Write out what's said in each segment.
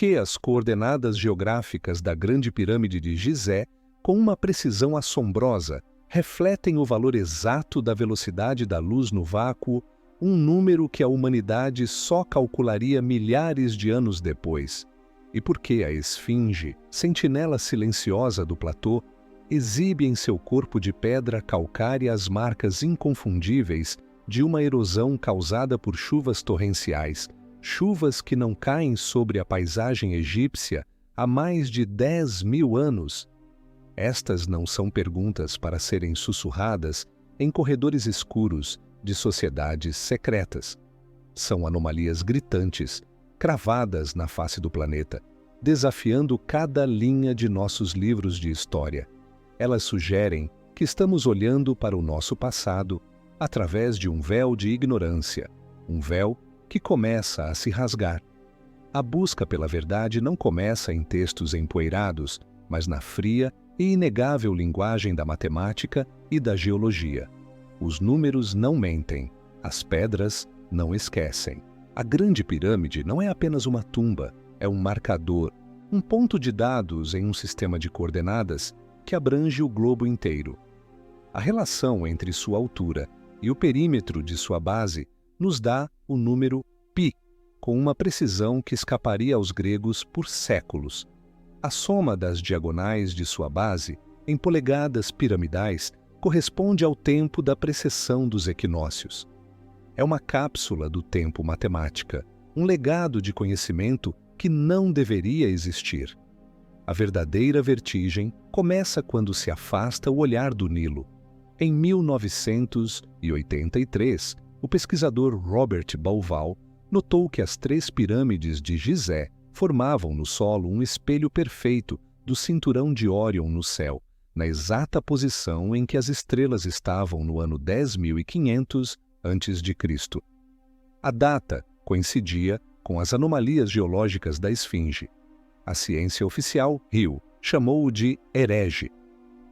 que as coordenadas geográficas da Grande Pirâmide de Gizé, com uma precisão assombrosa, refletem o valor exato da velocidade da luz no vácuo, um número que a humanidade só calcularia milhares de anos depois. E por que a Esfinge, sentinela silenciosa do platô, exibe em seu corpo de pedra calcária as marcas inconfundíveis de uma erosão causada por chuvas torrenciais, chuvas que não caem sobre a paisagem egípcia há mais de 10.000 anos? Estas não são perguntas para serem sussurradas em corredores escuros de sociedades secretas. São anomalias gritantes, cravadas na face do planeta, desafiando cada linha de nossos livros de história. Elas sugerem que estamos olhando para o nosso passado através de um véu de ignorância, um véu que começa a se rasgar. A busca pela verdade não começa em textos empoeirados, mas na fria e inegável linguagem da matemática e da geologia. Os números não mentem, as pedras não esquecem. A Grande Pirâmide não é apenas uma tumba, é um marcador, um ponto de dados em um sistema de coordenadas que abrange o globo inteiro. A relação entre sua altura e o perímetro de sua base nos dá o número π, com uma precisão que escaparia aos gregos por séculos. A soma das diagonais de sua base, em polegadas piramidais, corresponde ao tempo da precessão dos equinócios. É uma cápsula do tempo matemática, um legado de conhecimento que não deveria existir. A verdadeira vertigem começa quando se afasta o olhar do Nilo. Em 1983, o pesquisador Robert Bauval notou que as 3 pirâmides de Gizé formavam no solo um espelho perfeito do cinturão de Órion no céu, na exata posição em que as estrelas estavam no ano 10.500 a.C. A data coincidia com as anomalias geológicas da Esfinge. A ciência oficial riu, chamou-o de herege.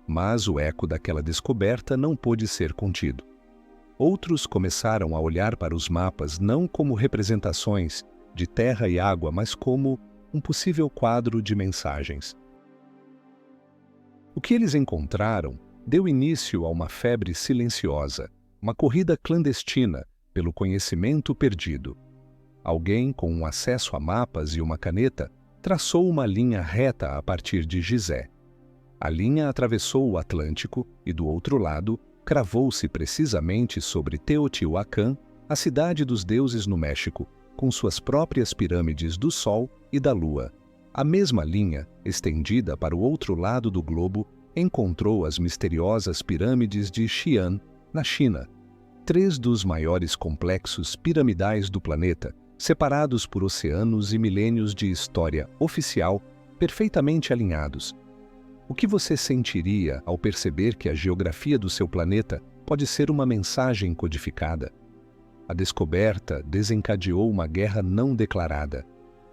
Mas o eco daquela descoberta não pôde ser contido. Outros começaram a olhar para os mapas não como representações de terra e água, mas como um possível quadro de mensagens. O que eles encontraram deu início a uma febre silenciosa, uma corrida clandestina pelo conhecimento perdido. Alguém com um acesso a mapas e uma caneta traçou uma linha reta a partir de Gizé. A linha atravessou o Atlântico e, do outro lado, cravou-se precisamente sobre Teotihuacan, a cidade dos deuses no México, com suas próprias pirâmides do Sol e da Lua. A mesma linha, estendida para o outro lado do globo, encontrou as misteriosas pirâmides de Xi'an, na China, 3 dos maiores complexos piramidais do planeta, separados por oceanos e milênios de história oficial, perfeitamente alinhados. O que você sentiria ao perceber que a geografia do seu planeta pode ser uma mensagem codificada? A descoberta desencadeou uma guerra não declarada.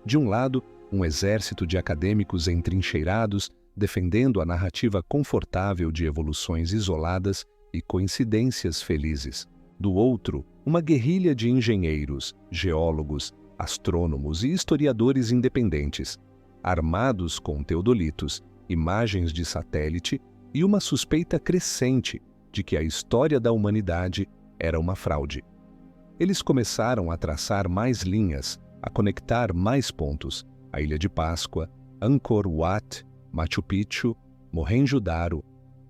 De um lado, um exército de acadêmicos entrincheirados defendendo a narrativa confortável de evoluções isoladas e coincidências felizes. Do outro, uma guerrilha de engenheiros, geólogos, astrônomos e historiadores independentes, armados com teodolitos, imagens de satélite e uma suspeita crescente de que a história da humanidade era uma fraude. Eles começaram a traçar mais linhas, a conectar mais pontos: a Ilha de Páscoa, Angkor Wat, Machu Picchu, Mohenjo-Daro.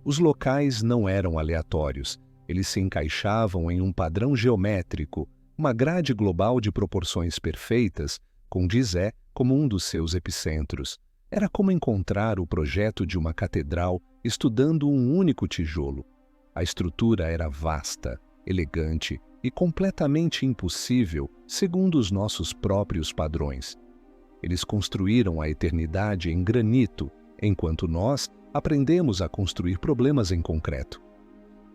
Os locais não eram aleatórios, eles se encaixavam em um padrão geométrico, uma grade global de proporções perfeitas, com Gizé como um dos seus epicentros. Era como encontrar o projeto de uma catedral estudando um único tijolo. A estrutura era vasta, elegante e completamente impossível segundo os nossos próprios padrões. Eles construíram a eternidade em granito, enquanto nós aprendemos a construir problemas em concreto.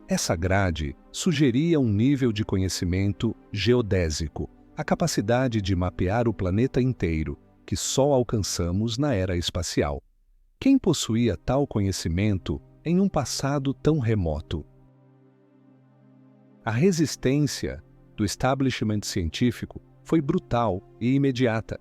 Essa grade sugeria um nível de conhecimento geodésico, a capacidade de mapear o planeta inteiro, que só alcançamos na era espacial. Quem possuía tal conhecimento em um passado tão remoto? A resistência do establishment científico foi brutal e imediata.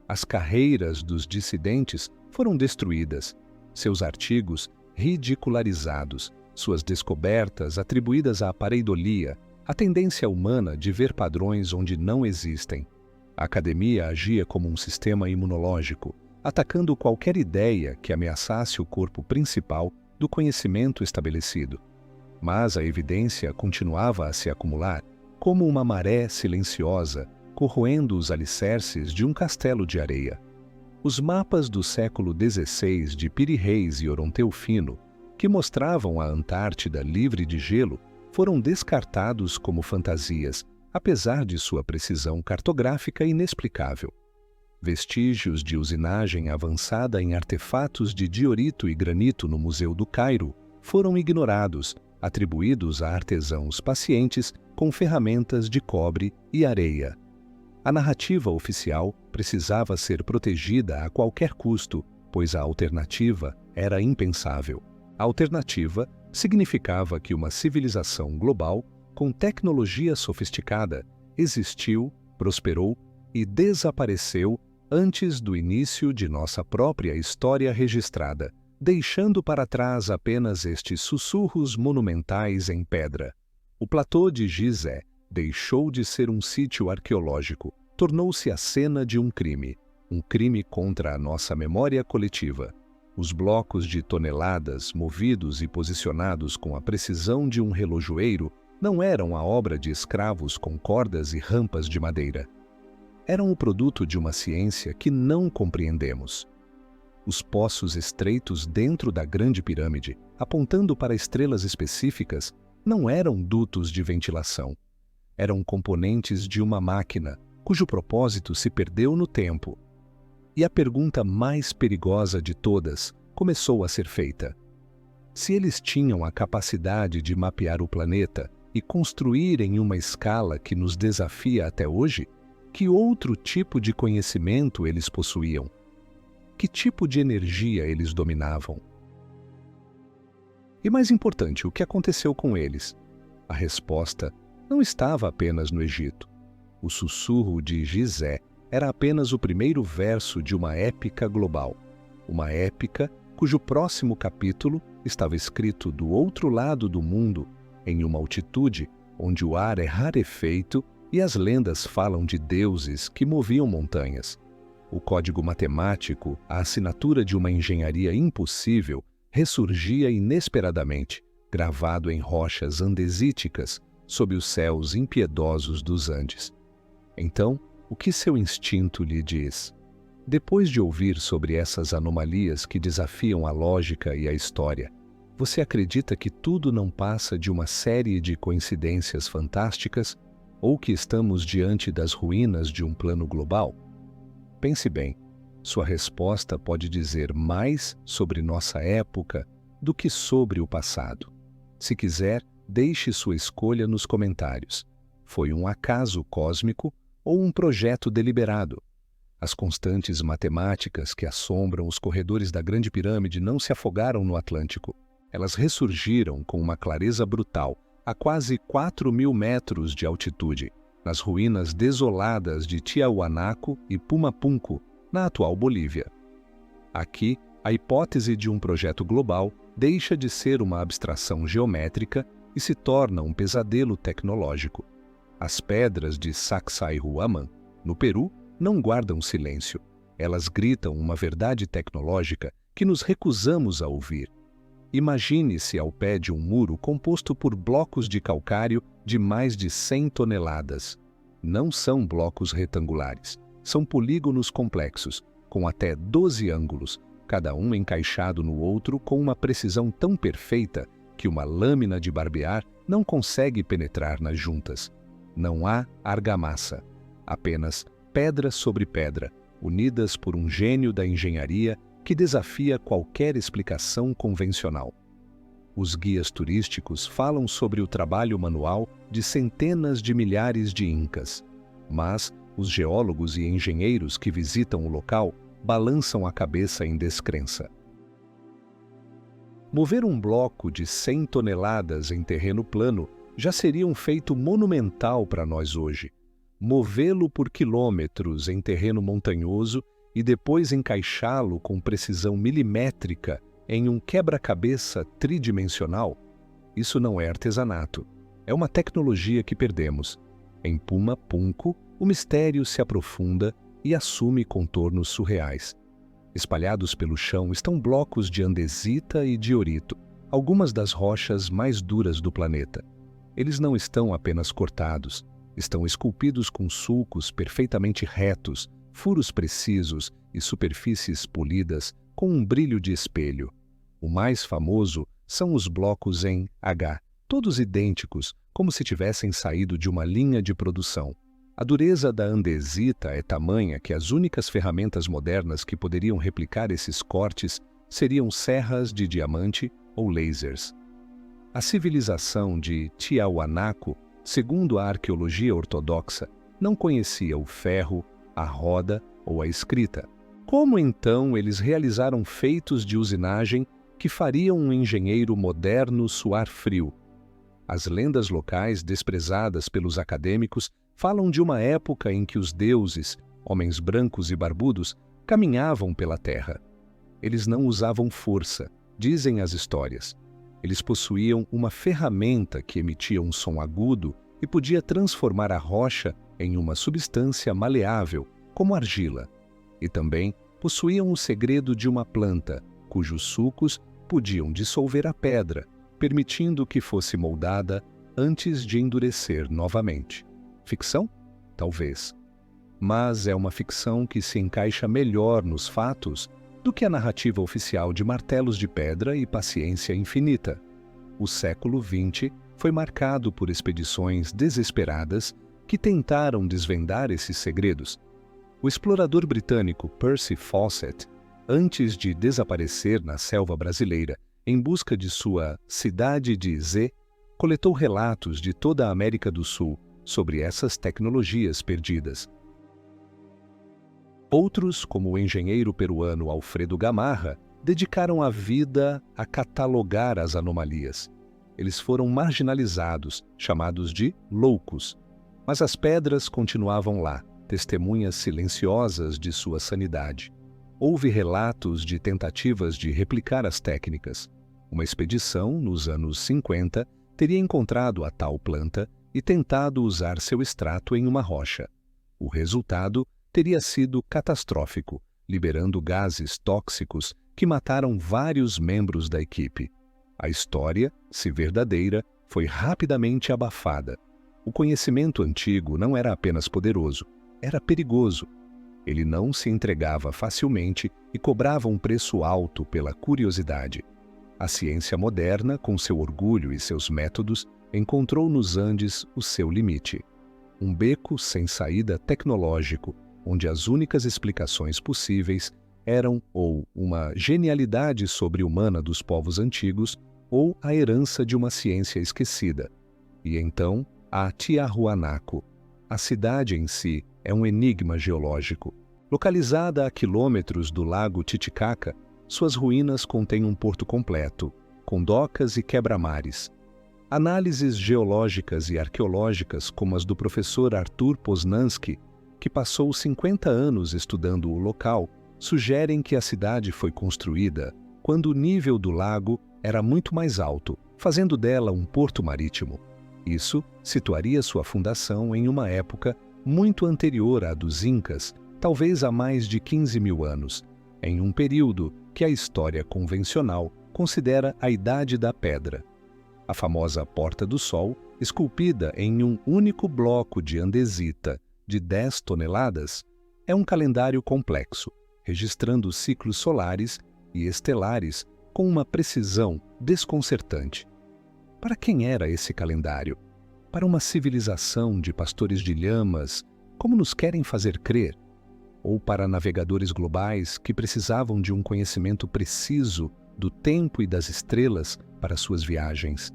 As carreiras dos dissidentes foram destruídas, seus artigos ridicularizados, suas descobertas atribuídas à pareidolia, a tendência humana de ver padrões onde não existem. A academia agia como um sistema imunológico, atacando qualquer ideia que ameaçasse o corpo principal do conhecimento estabelecido. Mas a evidência continuava a se acumular, como uma maré silenciosa, corroendo os alicerces de um castelo de areia. Os mapas do século XVI de Piri Reis e Oronteu Fino, que mostravam a Antártida livre de gelo, foram descartados como fantasias, apesar de sua precisão cartográfica inexplicável. Vestígios de usinagem avançada em artefatos de diorito e granito no Museu do Cairo foram ignorados, atribuídos a artesãos pacientes com ferramentas de cobre e areia. A narrativa oficial precisava ser protegida a qualquer custo, pois a alternativa era impensável. A alternativa significava que uma civilização global, com tecnologia sofisticada, existiu, prosperou e desapareceu antes do início de nossa própria história registrada, deixando para trás apenas estes sussurros monumentais em pedra. O platô de Gizé deixou de ser um sítio arqueológico, tornou-se a cena de um crime contra a nossa memória coletiva. Os blocos de toneladas, movidos e posicionados com a precisão de um relojoeiro, não eram a obra de escravos com cordas e rampas de madeira. Eram o produto de uma ciência que não compreendemos. Os poços estreitos dentro da Grande Pirâmide, apontando para estrelas específicas, não eram dutos de ventilação. Eram componentes de uma máquina, cujo propósito se perdeu no tempo. E a pergunta mais perigosa de todas começou a ser feita. Se eles tinham a capacidade de mapear o planeta e construir em uma escala que nos desafia até hoje, que outro tipo de conhecimento eles possuíam? Que tipo de energia eles dominavam? E mais importante, o que aconteceu com eles? A resposta não estava apenas no Egito. O sussurro de Gizé era apenas o primeiro verso de uma épica global. Uma épica cujo próximo capítulo estava escrito do outro lado do mundo, em uma altitude onde o ar é rarefeito e as lendas falam de deuses que moviam montanhas. O código matemático, a assinatura de uma engenharia impossível, ressurgia inesperadamente, gravado em rochas andesíticas, sob os céus impiedosos dos Andes. Então, o que seu instinto lhe diz? Depois de ouvir sobre essas anomalias que desafiam a lógica e a história, você acredita que tudo não passa de uma série de coincidências fantásticas ou que estamos diante das ruínas de um plano global? Pense bem, sua resposta pode dizer mais sobre nossa época do que sobre o passado. Se quiser, deixe sua escolha nos comentários. Foi um acaso cósmico ou um projeto deliberado? As constantes matemáticas que assombram os corredores da Grande Pirâmide não se afogaram no Atlântico. Elas ressurgiram com uma clareza brutal, a quase 4.000 metros de altitude, nas ruínas desoladas de Tiahuanaco e Pumapunco, na atual Bolívia. Aqui, a hipótese de um projeto global deixa de ser uma abstração geométrica e se torna um pesadelo tecnológico. As pedras de Sacsayhuaman, no Peru, não guardam silêncio. Elas gritam uma verdade tecnológica que nos recusamos a ouvir. Imagine-se ao pé de um muro composto por blocos de calcário de mais de 100 toneladas. Não são blocos retangulares, são polígonos complexos, com até 12 ângulos, cada um encaixado no outro com uma precisão tão perfeita que uma lâmina de barbear não consegue penetrar nas juntas. Não há argamassa, apenas pedra sobre pedra, unidas por um gênio da engenharia que desafia qualquer explicação convencional. Os guias turísticos falam sobre o trabalho manual de centenas de milhares de incas, mas os geólogos e engenheiros que visitam o local balançam a cabeça em descrença. Mover um bloco de 100 toneladas em terreno plano já seria um feito monumental para nós hoje. Movê-lo por quilômetros em terreno montanhoso e depois encaixá-lo com precisão milimétrica em um quebra-cabeça tridimensional, isso não é artesanato. É uma tecnologia que perdemos. Em Puma Punku, o mistério se aprofunda e assume contornos surreais. Espalhados pelo chão estão blocos de andesita e diorito, algumas das rochas mais duras do planeta. Eles não estão apenas cortados, estão esculpidos com sulcos perfeitamente retos, furos precisos e superfícies polidas com um brilho de espelho. O mais famoso são os blocos em H, todos idênticos, como se tivessem saído de uma linha de produção. A dureza da andesita é tamanha que as únicas ferramentas modernas que poderiam replicar esses cortes seriam serras de diamante ou lasers. A civilização de Tiahuanaco, segundo a arqueologia ortodoxa, não conhecia o ferro, a roda ou a escrita. Como então eles realizaram feitos de usinagem que fariam um engenheiro moderno suar frio? As lendas locais, desprezadas pelos acadêmicos, falam de uma época em que os deuses, homens brancos e barbudos, caminhavam pela terra. Eles não usavam força, dizem as histórias. Eles possuíam uma ferramenta que emitia um som agudo e podia transformar a rocha em uma substância maleável, como argila. E também possuíam o segredo de uma planta, cujos sucos podiam dissolver a pedra, permitindo que fosse moldada antes de endurecer novamente. Ficção? Talvez. Mas é uma ficção que se encaixa melhor nos fatos do que a narrativa oficial de martelos de pedra e paciência infinita. O século XX foi marcado por expedições desesperadas que tentaram desvendar esses segredos. O explorador britânico Percy Fawcett, antes de desaparecer na selva brasileira em busca de sua Cidade de Z, coletou relatos de toda a América do Sul sobre essas tecnologias perdidas. Outros, como o engenheiro peruano Alfredo Gamarra, dedicaram a vida a catalogar as anomalias. Eles foram marginalizados, chamados de loucos. Mas as pedras continuavam lá, testemunhas silenciosas de sua sanidade. Houve relatos de tentativas de replicar as técnicas. Uma expedição, nos anos 50, teria encontrado a tal planta e tentado usar seu extrato em uma rocha. O resultado teria sido catastrófico, liberando gases tóxicos que mataram vários membros da equipe. A história, se verdadeira, foi rapidamente abafada. O conhecimento antigo não era apenas poderoso, era perigoso. Ele não se entregava facilmente e cobrava um preço alto pela curiosidade. A ciência moderna, com seu orgulho e seus métodos, encontrou nos Andes o seu limite. Um beco sem saída tecnológico, onde as únicas explicações possíveis eram ou uma genialidade sobre-humana dos povos antigos ou a herança de uma ciência esquecida. E então, a Tiahuanaco. A cidade em si é um enigma geológico. Localizada a quilômetros do lago Titicaca, suas ruínas contêm um porto completo, com docas e quebra-mares. Análises geológicas e arqueológicas, como as do professor Arthur Poznański, que passou 50 anos estudando o local, sugerem que a cidade foi construída quando o nível do lago era muito mais alto, fazendo dela um porto marítimo. Isso situaria sua fundação em uma época muito anterior à dos Incas, talvez há mais de 15 mil anos, em um período que a história convencional considera a Idade da Pedra. A famosa Porta do Sol, esculpida em um único bloco de andesita de 10 toneladas, é um calendário complexo, registrando ciclos solares e estelares com uma precisão desconcertante. Para quem era esse calendário? Para uma civilização de pastores de lhamas, como nos querem fazer crer? Ou para navegadores globais que precisavam de um conhecimento preciso do tempo e das estrelas para suas viagens?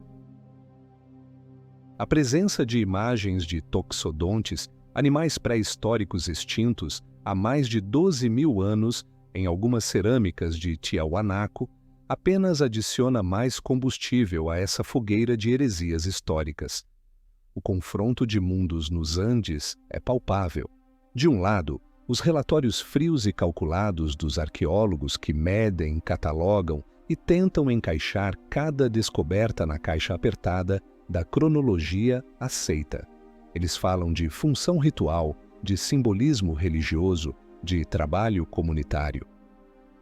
A presença de imagens de toxodontes, animais pré-históricos extintos há mais de 12 mil anos em algumas cerâmicas de Tiahuanaco, apenas adiciona mais combustível a essa fogueira de heresias históricas. O confronto de mundos nos Andes é palpável. De um lado, Os relatórios frios e calculados dos arqueólogos que medem, catalogam e tentam encaixar cada descoberta na caixa apertada da cronologia aceita. Eles falam de função ritual, de simbolismo religioso, de trabalho comunitário.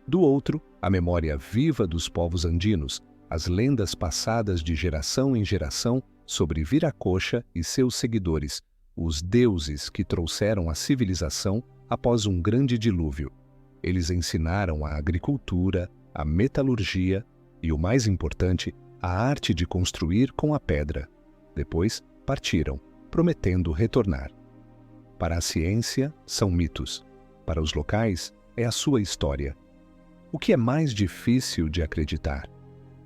Do outro, a memória viva dos povos andinos, as lendas passadas de geração em geração sobre Viracocha e seus seguidores, os deuses que trouxeram a civilização após um grande dilúvio. Eles ensinaram a agricultura, a metalurgia e, o mais importante, a arte de construir com a pedra. Depois, partiram, prometendo retornar. Para a ciência, são mitos. Para os locais, é a sua história. O que é mais difícil de acreditar?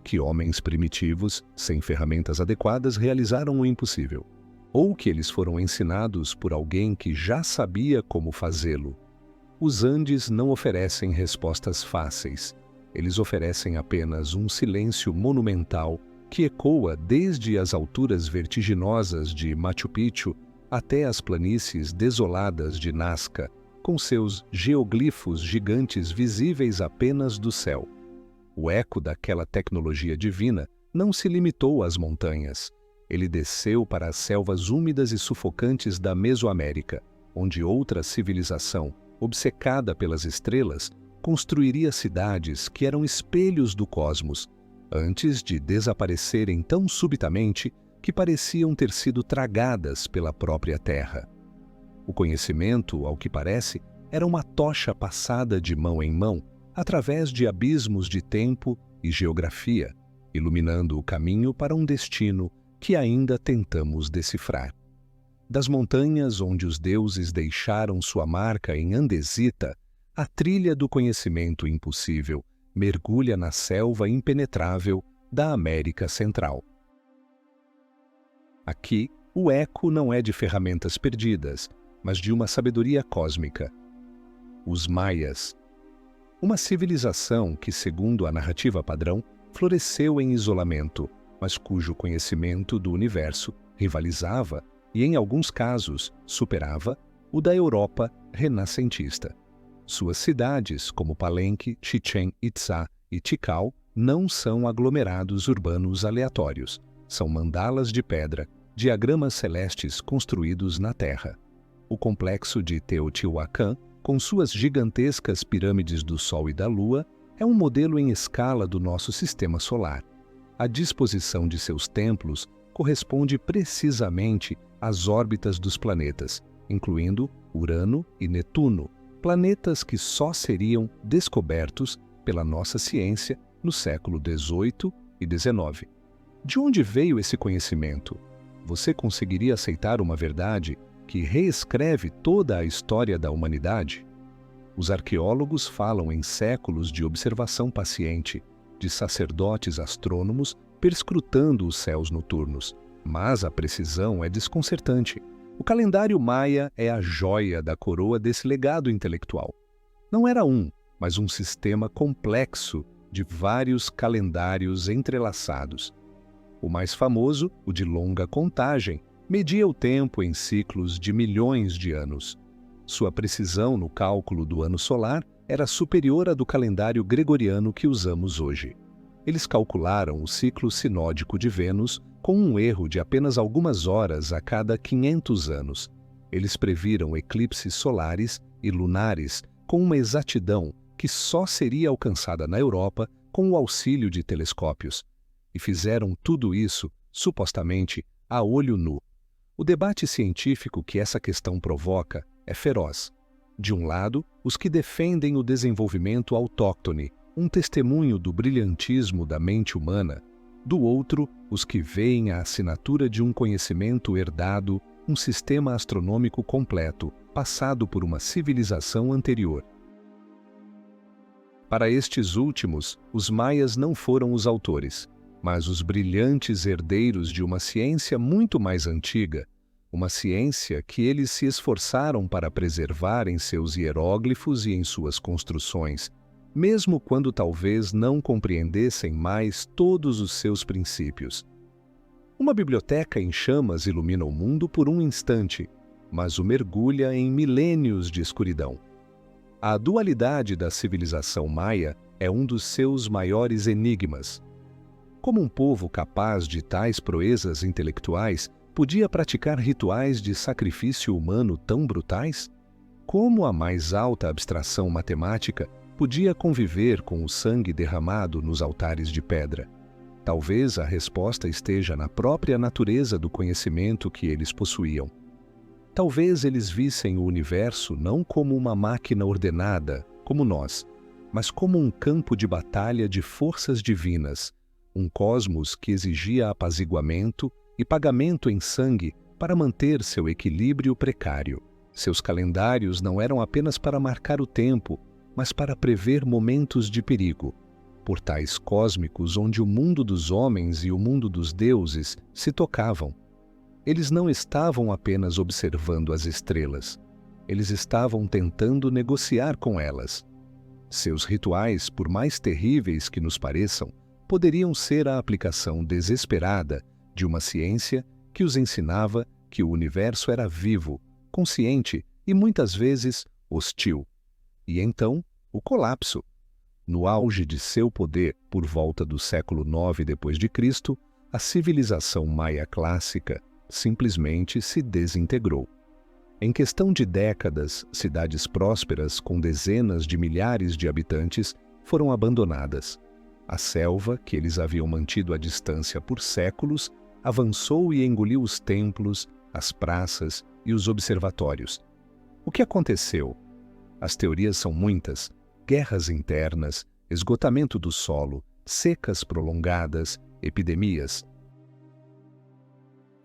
Que homens primitivos, sem ferramentas adequadas, realizaram o impossível. Ou que eles foram ensinados por alguém que já sabia como fazê-lo. Os Andes não oferecem respostas fáceis. Eles oferecem apenas um silêncio monumental que ecoa desde as alturas vertiginosas de Machu Picchu até as planícies desoladas de Nazca, com seus geoglifos gigantes visíveis apenas do céu. O eco daquela tecnologia divina não se limitou às montanhas. Ele desceu para as selvas úmidas e sufocantes da Mesoamérica, onde outra civilização, obcecada pelas estrelas, construiria cidades que eram espelhos do cosmos, antes de desaparecerem tão subitamente que pareciam ter sido tragadas pela própria Terra. O conhecimento, ao que parece, era uma tocha passada de mão em mão, através de abismos de tempo e geografia, iluminando o caminho para um destino que ainda tentamos decifrar. Das montanhas onde os deuses deixaram sua marca em andesita, a trilha do conhecimento impossível mergulha na selva impenetrável da América Central. Aqui, o eco não é de ferramentas perdidas, mas de uma sabedoria cósmica. Os Maias. Uma civilização que, segundo a narrativa padrão, floresceu em isolamento, mas cujo conhecimento do universo rivalizava e, em alguns casos, superava o da Europa renascentista. Suas cidades, como Palenque, Chichén Itzá e Tikal, não são aglomerados urbanos aleatórios. São mandalas de pedra, diagramas celestes construídos na terra. O complexo de Teotihuacan, com suas gigantescas pirâmides do Sol e da Lua, é um modelo em escala do nosso sistema solar. A disposição de seus templos corresponde precisamente às órbitas dos planetas, incluindo Urano e Netuno, planetas que só seriam descobertos pela nossa ciência no século XVIII e XIX. De onde veio esse conhecimento? Você conseguiria aceitar uma verdade que reescreve toda a história da humanidade? Os arqueólogos falam em séculos de observação paciente, de sacerdotes astrônomos perscrutando os céus noturnos, mas a precisão é desconcertante. O calendário maia é a joia da coroa desse legado intelectual. Não era um, mas um sistema complexo de vários calendários entrelaçados. O mais famoso, o de longa contagem, media o tempo em ciclos de milhões de anos. Sua precisão no cálculo do ano solar era superior à do calendário gregoriano que usamos hoje. Eles calcularam o ciclo sinódico de Vênus com um erro de apenas algumas horas a cada 500 anos. Eles previram eclipses solares e lunares com uma exatidão que só seria alcançada na Europa com o auxílio de telescópios. E fizeram tudo isso, supostamente, a olho nu. O debate científico que essa questão provoca é feroz. De um lado, os que defendem o desenvolvimento autóctone, um testemunho do brilhantismo da mente humana. Do outro, os que veem a assinatura de um conhecimento herdado, um sistema astronômico completo, passado por uma civilização anterior. Para estes últimos, os maias não foram os autores, mas os brilhantes herdeiros de uma ciência muito mais antiga, uma ciência que eles se esforçaram para preservar em seus hieróglifos e em suas construções, mesmo quando talvez não compreendessem mais todos os seus princípios. Uma biblioteca em chamas ilumina o mundo por um instante, mas o mergulha em milênios de escuridão. A dualidade da civilização maia é um dos seus maiores enigmas. Como um povo capaz de tais proezas intelectuais podia praticar rituais de sacrifício humano tão brutais? Como a mais alta abstração matemática podia conviver com o sangue derramado nos altares de pedra? Talvez a resposta esteja na própria natureza do conhecimento que eles possuíam. Talvez eles vissem o universo não como uma máquina ordenada, como nós, mas como um campo de batalha de forças divinas, um cosmos que exigia apaziguamento e pagamento em sangue para manter seu equilíbrio precário. Seus calendários não eram apenas para marcar o tempo, mas para prever momentos de perigo. Portais cósmicos onde o mundo dos homens e o mundo dos deuses se tocavam. Eles não estavam apenas observando as estrelas. Eles estavam tentando negociar com elas. Seus rituais, por mais terríveis que nos pareçam, poderiam ser a aplicação desesperada de uma ciência que os ensinava que o universo era vivo, consciente e muitas vezes hostil. E então, o colapso. No auge de seu poder, por volta do século IX d.C., a civilização maia clássica simplesmente se desintegrou. Em questão de décadas, cidades prósperas com dezenas de milhares de habitantes foram abandonadas. A selva, que eles haviam mantido à distância por séculos, avançou e engoliu os templos, as praças e os observatórios. O que aconteceu? As teorias são muitas: guerras internas, esgotamento do solo, secas prolongadas, epidemias.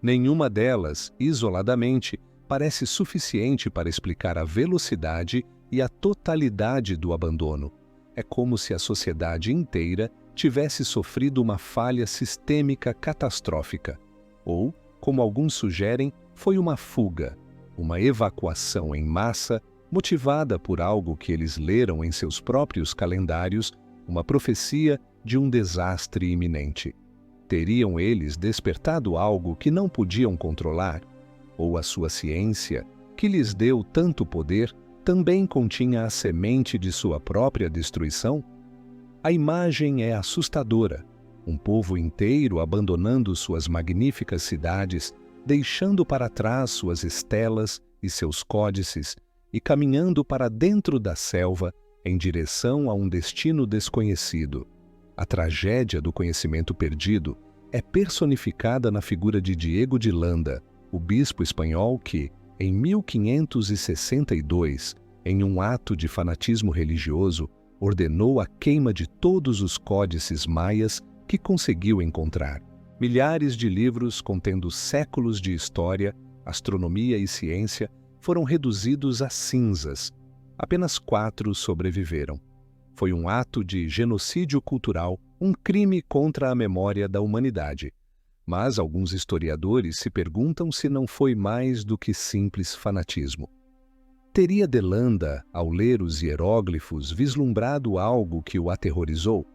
Nenhuma delas, isoladamente, parece suficiente para explicar a velocidade e a totalidade do abandono. É como se a sociedade inteira tivesse sofrido uma falha sistêmica catastrófica. Ou, como alguns sugerem, foi uma fuga, uma evacuação em massa motivada por algo que eles leram em seus próprios calendários, uma profecia de um desastre iminente. Teriam eles despertado algo que não podiam controlar? Ou a sua ciência, que lhes deu tanto poder, também continha a semente de sua própria destruição? A imagem é assustadora. Um povo inteiro abandonando suas magníficas cidades, deixando para trás suas estelas e seus códices e caminhando para dentro da selva em direção a um destino desconhecido. A tragédia do conhecimento perdido é personificada na figura de Diego de Landa, o bispo espanhol que, em 1562, em um ato de fanatismo religioso, ordenou a queima de todos os códices maias que conseguiu encontrar. Milhares de livros contendo séculos de história, astronomia e ciência foram reduzidos a cinzas. Apenas 4 sobreviveram. Foi um ato de genocídio cultural, um crime contra a memória da humanidade. Mas alguns historiadores se perguntam se não foi mais do que simples fanatismo. Teria de Landa, ao ler os hieróglifos, vislumbrado algo que o aterrorizou?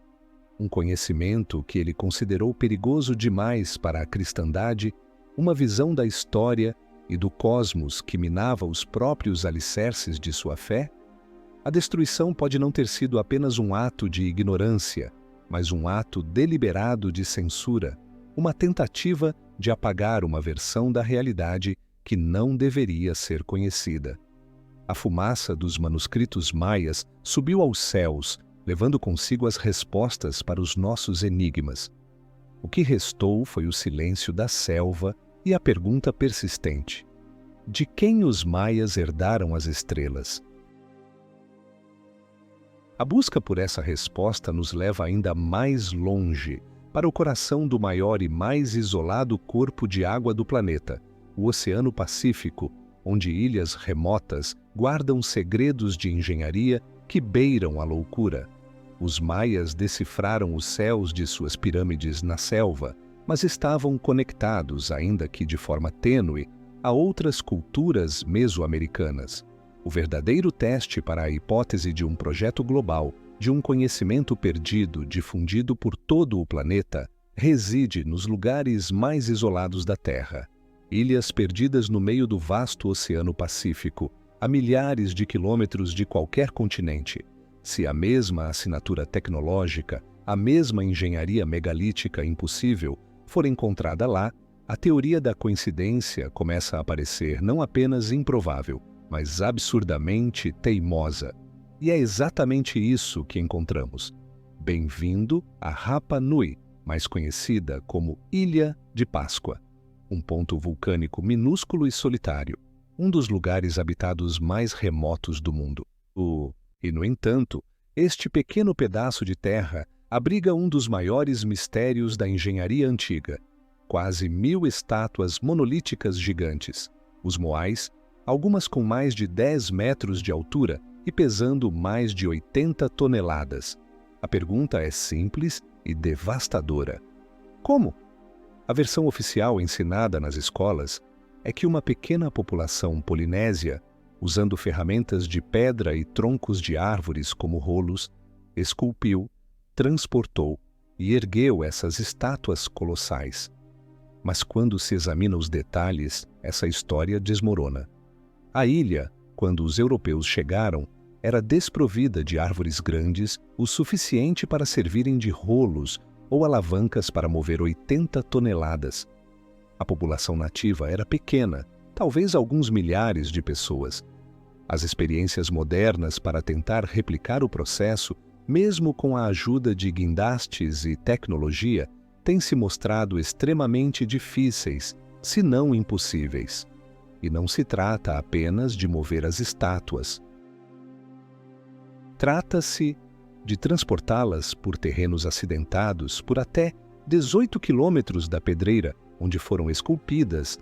Um conhecimento que ele considerou perigoso demais para a cristandade, uma visão da história e do cosmos que minava os próprios alicerces de sua fé? A destruição pode não ter sido apenas um ato de ignorância, mas um ato deliberado de censura, uma tentativa de apagar uma versão da realidade que não deveria ser conhecida. A fumaça dos manuscritos maias subiu aos céus, levando consigo as respostas para os nossos enigmas. O que restou foi o silêncio da selva e a pergunta persistente: de quem os maias herdaram as estrelas? A busca por essa resposta nos leva ainda mais longe, para o coração do maior e mais isolado corpo de água do planeta, o Oceano Pacífico, onde ilhas remotas guardam segredos de engenharia que beiram a loucura. Os maias decifraram os céus de suas pirâmides na selva, mas estavam conectados, ainda que de forma tênue, a outras culturas mesoamericanas. O verdadeiro teste para a hipótese de um projeto global, de um conhecimento perdido difundido por todo o planeta, reside nos lugares mais isolados da Terra. Ilhas perdidas no meio do vasto Oceano Pacífico, a milhares de quilômetros de qualquer continente. Se a mesma assinatura tecnológica, a mesma engenharia megalítica impossível for encontrada lá, a teoria da coincidência começa a parecer não apenas improvável, mas absurdamente teimosa. E é exatamente isso que encontramos. Bem-vindo a Rapa Nui, mais conhecida como Ilha de Páscoa, um ponto vulcânico minúsculo e solitário, um dos lugares habitados mais remotos do mundo. E, no entanto, este pequeno pedaço de terra abriga um dos maiores mistérios da engenharia antiga. Quase 1000 estátuas monolíticas gigantes, os moais, algumas com mais de 10 metros de altura e pesando mais de 80 toneladas. A pergunta é simples e devastadora. Como? A versão oficial ensinada nas escolas é que uma pequena população polinésia, usando ferramentas de pedra e troncos de árvores como rolos, esculpiu, transportou e ergueu essas estátuas colossais. Mas quando se examina os detalhes, essa história desmorona. A ilha, quando os europeus chegaram, era desprovida de árvores grandes o suficiente para servirem de rolos ou alavancas para mover 80 toneladas. A população nativa era pequena, talvez alguns milhares de pessoas. As experiências modernas para tentar replicar o processo, mesmo com a ajuda de guindastes e tecnologia, têm se mostrado extremamente difíceis, se não impossíveis. E não se trata apenas de mover as estátuas. Trata-se de transportá-las por terrenos acidentados por até 18 quilômetros da pedreira, onde foram esculpidas,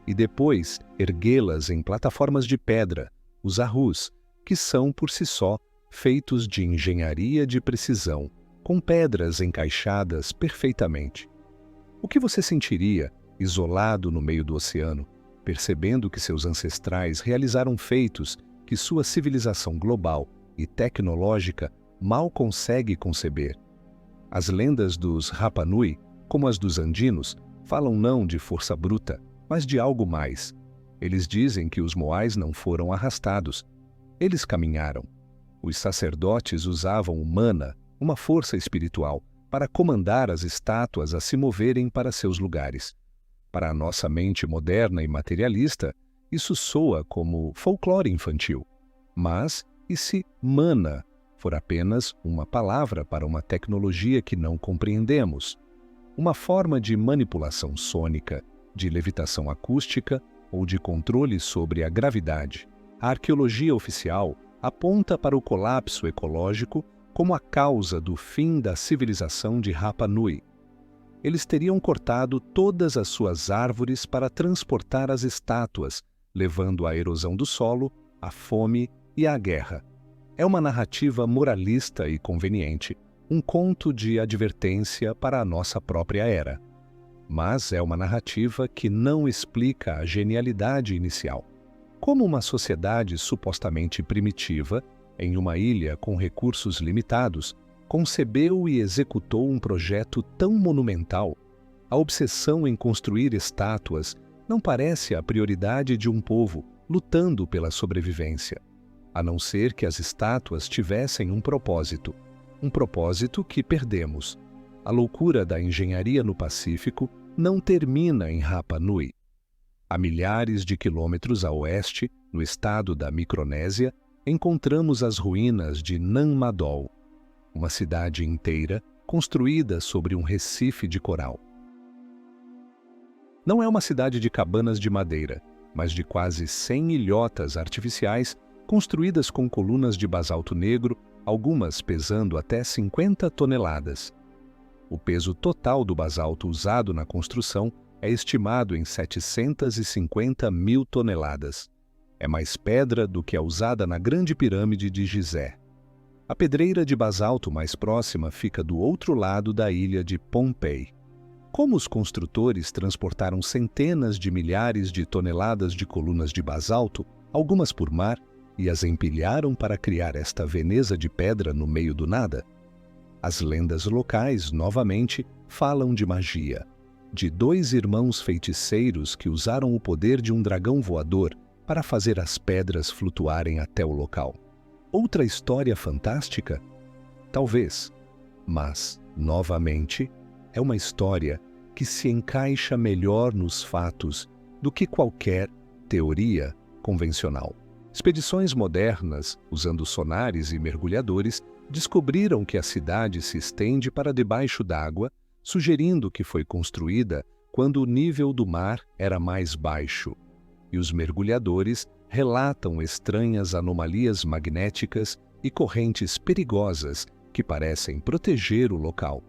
e depois erguê-las em plataformas de pedra, os arrus, que são por si só feitos de engenharia de precisão, com pedras encaixadas perfeitamente. O que você sentiria, isolado no meio do oceano, percebendo que seus ancestrais realizaram feitos que sua civilização global e tecnológica mal consegue conceber? As lendas dos Rapa Nui, como as dos andinos, falam não de força bruta, mas de algo mais. Eles dizem que os moais não foram arrastados. Eles caminharam. Os sacerdotes usavam o mana, uma força espiritual, para comandar as estátuas a se moverem para seus lugares. Para a nossa mente moderna e materialista, isso soa como folclore infantil. Mas, e se mana for apenas uma palavra para uma tecnologia que não compreendemos? Uma forma de manipulação sônica, de levitação acústica ou de controle sobre a gravidade. A arqueologia oficial aponta para o colapso ecológico como a causa do fim da civilização de Rapa Nui. Eles teriam cortado todas as suas árvores para transportar as estátuas, levando à erosão do solo, à fome e à guerra. É uma narrativa moralista e conveniente, um conto de advertência para a nossa própria era. Mas é uma narrativa que não explica a genialidade inicial. Como uma sociedade supostamente primitiva, em uma ilha com recursos limitados, concebeu e executou um projeto tão monumental? A obsessão em construir estátuas não parece a prioridade de um povo lutando pela sobrevivência, a não ser que as estátuas tivessem um propósito que perdemos. A loucura da engenharia no Pacífico não termina em Rapa Nui. A milhares de quilômetros a oeste, no estado da Micronésia, encontramos as ruínas de Nan Madol, uma cidade inteira construída sobre um recife de coral. Não é uma cidade de cabanas de madeira, mas de quase 100 ilhotas artificiais construídas com colunas de basalto negro, algumas pesando até 50 toneladas. O peso total do basalto usado na construção é estimado em 750 mil toneladas. É mais pedra do que a usada na Grande Pirâmide de Gizé. A pedreira de basalto mais próxima fica do outro lado da ilha de Pohnpei. Como os construtores transportaram centenas de milhares de toneladas de colunas de basalto, algumas por mar, e as empilharam para criar esta Veneza de pedra no meio do nada? As lendas locais, novamente, falam de magia, de 2 irmãos feiticeiros que usaram o poder de um dragão voador para fazer as pedras flutuarem até o local. Outra história fantástica? Talvez, mas, novamente, é uma história que se encaixa melhor nos fatos do que qualquer teoria convencional. Expedições modernas, usando sonares e mergulhadores, descobriram que a cidade se estende para debaixo d'água, sugerindo que foi construída quando o nível do mar era mais baixo. E os mergulhadores relatam estranhas anomalias magnéticas e correntes perigosas que parecem proteger o local.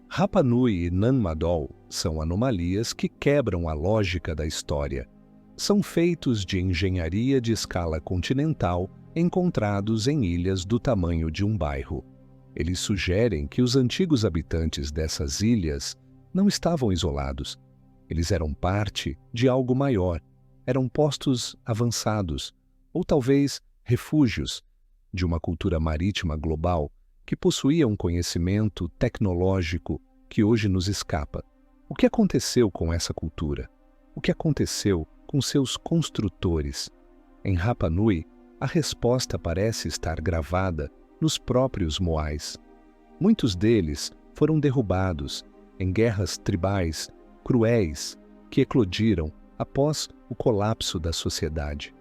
Rapa Nui e Nan Madol são anomalias que quebram a lógica da história. São feitos de engenharia de escala continental encontrados em ilhas do tamanho de um bairro. Eles sugerem que os antigos habitantes dessas ilhas não estavam isolados. Eles eram parte de algo maior, eram postos avançados, ou talvez refúgios, de uma cultura marítima global que possuía um conhecimento tecnológico que hoje nos escapa. O que aconteceu com essa cultura? O que aconteceu com seus construtores? Em Rapa Nui, a resposta parece estar gravada nos próprios moais. Muitos deles foram derrubados em guerras tribais cruéis que eclodiram após o colapso da sociedade.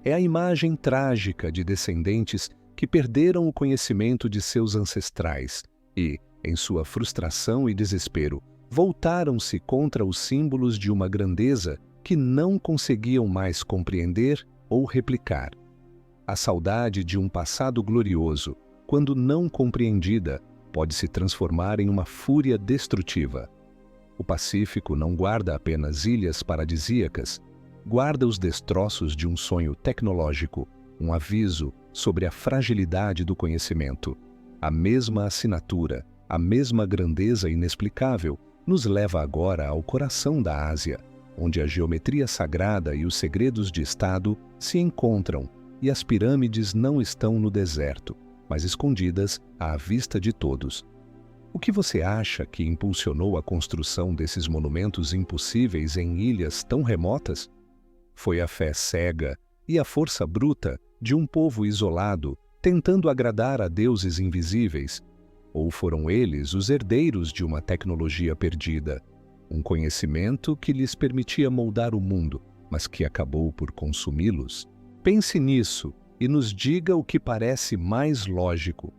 É a imagem trágica de descendentes que perderam o conhecimento de seus ancestrais e, em sua frustração e desespero, voltaram-se contra os símbolos de uma grandeza que não conseguiam mais compreender ou replicar. A saudade de um passado glorioso, quando não compreendida, pode se transformar em uma fúria destrutiva. O Pacífico não guarda apenas ilhas paradisíacas, guarda os destroços de um sonho tecnológico, um aviso sobre a fragilidade do conhecimento. A mesma assinatura, a mesma grandeza inexplicável, nos leva agora ao coração da Ásia, onde a geometria sagrada e os segredos de Estado se encontram e as pirâmides não estão no deserto, mas escondidas à vista de todos. O que você acha que impulsionou a construção desses monumentos impossíveis em ilhas tão remotas? Foi a fé cega e a força bruta de um povo isolado tentando agradar a deuses invisíveis? Ou foram eles os herdeiros de uma tecnologia perdida, um conhecimento que lhes permitia moldar o mundo, mas que acabou por consumi-los? Pense nisso e nos diga o que parece mais lógico.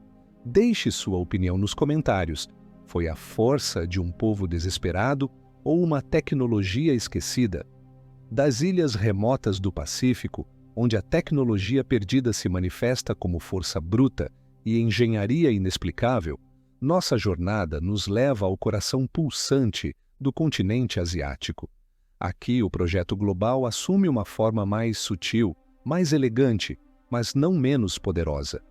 Deixe sua opinião nos comentários. Foi a força de um povo desesperado ou uma tecnologia esquecida? Das ilhas remotas do Pacífico, onde a tecnologia perdida se manifesta como força bruta e engenharia inexplicável, nossa jornada nos leva ao coração pulsante do continente asiático. Aqui o projeto global assume uma forma mais sutil, mais elegante, mas não menos poderosa.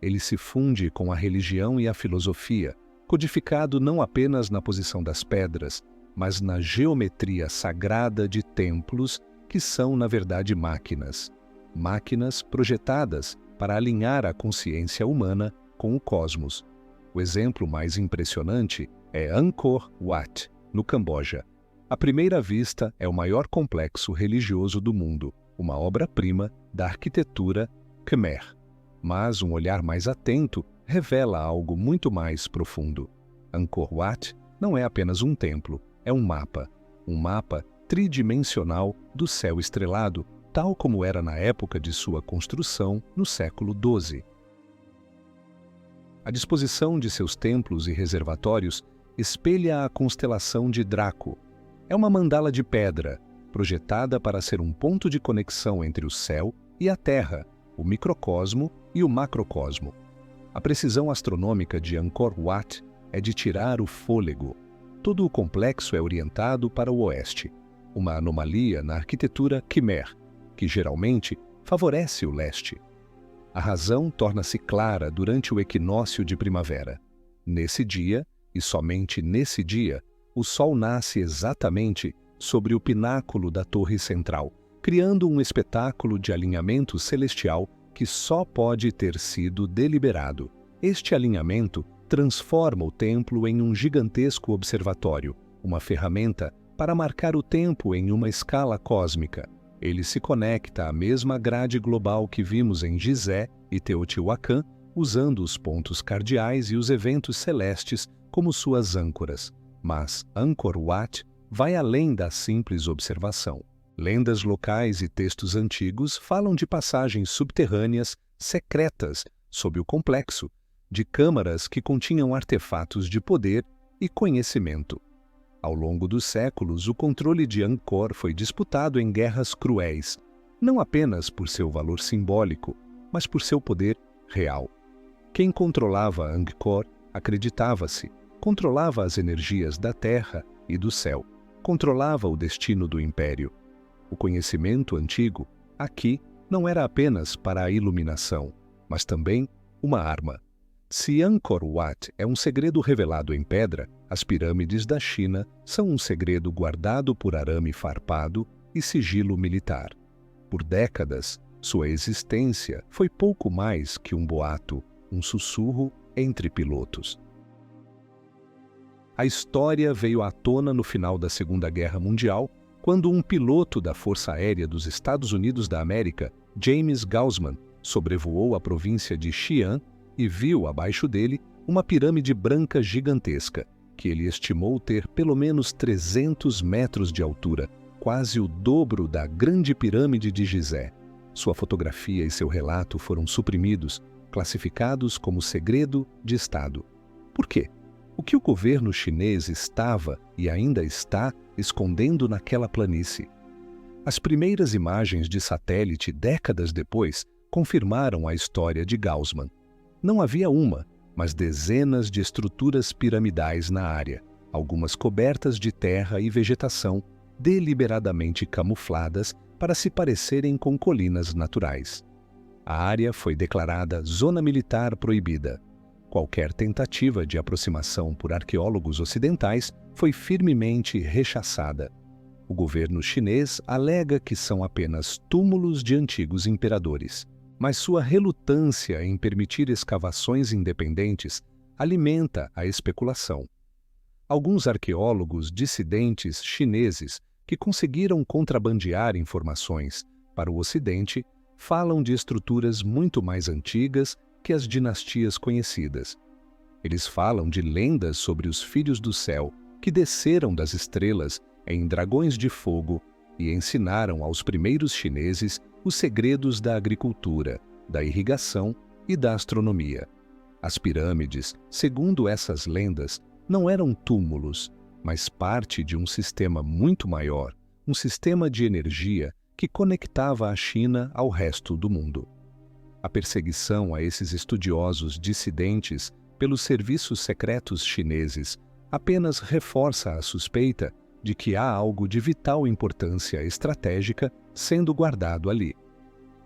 Ele se funde com a religião e a filosofia, codificado não apenas na posição das pedras, mas na geometria sagrada de templos que são, na verdade, máquinas. Máquinas projetadas para alinhar a consciência humana com o cosmos. O exemplo mais impressionante é Angkor Wat, no Camboja. À primeira vista, é o maior complexo religioso do mundo, uma obra-prima da arquitetura Khmer. Mas um olhar mais atento revela algo muito mais profundo. Angkor Wat não é apenas um templo, é um mapa tridimensional do céu estrelado, tal como era na época de sua construção no século XII. A disposição de seus templos e reservatórios espelha a constelação de Draco. É uma mandala de pedra, projetada para ser um ponto de conexão entre o céu e a Terra, o microcosmo e o macrocosmo. A precisão astronômica de Angkor Wat é de tirar o fôlego. Todo o complexo é orientado para o oeste, uma anomalia na arquitetura Khmer, que geralmente favorece o leste. A razão torna-se clara durante o equinócio de primavera. Nesse dia, e somente nesse dia, o Sol nasce exatamente sobre o pináculo da torre central, criando um espetáculo de alinhamento celestial que só pode ter sido deliberado. Este alinhamento transforma o templo em um gigantesco observatório, uma ferramenta para marcar o tempo em uma escala cósmica. Ele se conecta à mesma grade global que vimos em Gizé e Teotihuacan, usando os pontos cardeais e os eventos celestes como suas âncoras. Mas Angkor Wat vai além da simples observação. Lendas locais e textos antigos falam de passagens subterrâneas secretas sob o complexo, de câmaras que continham artefatos de poder e conhecimento. Ao longo dos séculos, o controle de Angkor foi disputado em guerras cruéis, não apenas por seu valor simbólico, mas por seu poder real. Quem controlava Angkor, acreditava-se, controlava as energias da terra e do céu, controlava o destino do império. O conhecimento antigo, aqui, não era apenas para a iluminação, mas também uma arma. Se Angkor Wat é um segredo revelado em pedra, as pirâmides da China são um segredo guardado por arame farpado e sigilo militar. Por décadas, sua existência foi pouco mais que um boato, um sussurro entre pilotos. A história veio à tona no final da Segunda Guerra Mundial, quando um piloto da Força Aérea dos Estados Unidos da América, James Gaussman, sobrevoou a província de Xi'an e viu abaixo dele uma pirâmide branca gigantesca, que ele estimou ter pelo menos 300 metros de altura, quase o dobro da Grande Pirâmide de Gizé. Sua fotografia e seu relato foram suprimidos, classificados como segredo de Estado. Por quê? O que o governo chinês estava e ainda está escondendo naquela planície? As primeiras imagens de satélite, décadas depois, confirmaram a história de Gaussman. Não havia uma, mas dezenas de estruturas piramidais na área, algumas cobertas de terra e vegetação, deliberadamente camufladas para se parecerem com colinas naturais. A área foi declarada Zona Militar Proibida. Qualquer tentativa de aproximação por arqueólogos ocidentais foi firmemente rechaçada. O governo chinês alega que são apenas túmulos de antigos imperadores, mas sua relutância em permitir escavações independentes alimenta a especulação. Alguns arqueólogos dissidentes chineses que conseguiram contrabandear informações para o Ocidente falam de estruturas muito mais antigas que as dinastias conhecidas. Eles falam de lendas sobre os filhos do céu que desceram das estrelas em dragões de fogo e ensinaram aos primeiros chineses os segredos da agricultura, da irrigação e da astronomia. As pirâmides, segundo essas lendas, não eram túmulos, mas parte de um sistema muito maior, um sistema de energia que conectava a China ao resto do mundo. A perseguição a esses estudiosos dissidentes pelos serviços secretos chineses apenas reforça a suspeita de que há algo de vital importância estratégica sendo guardado ali.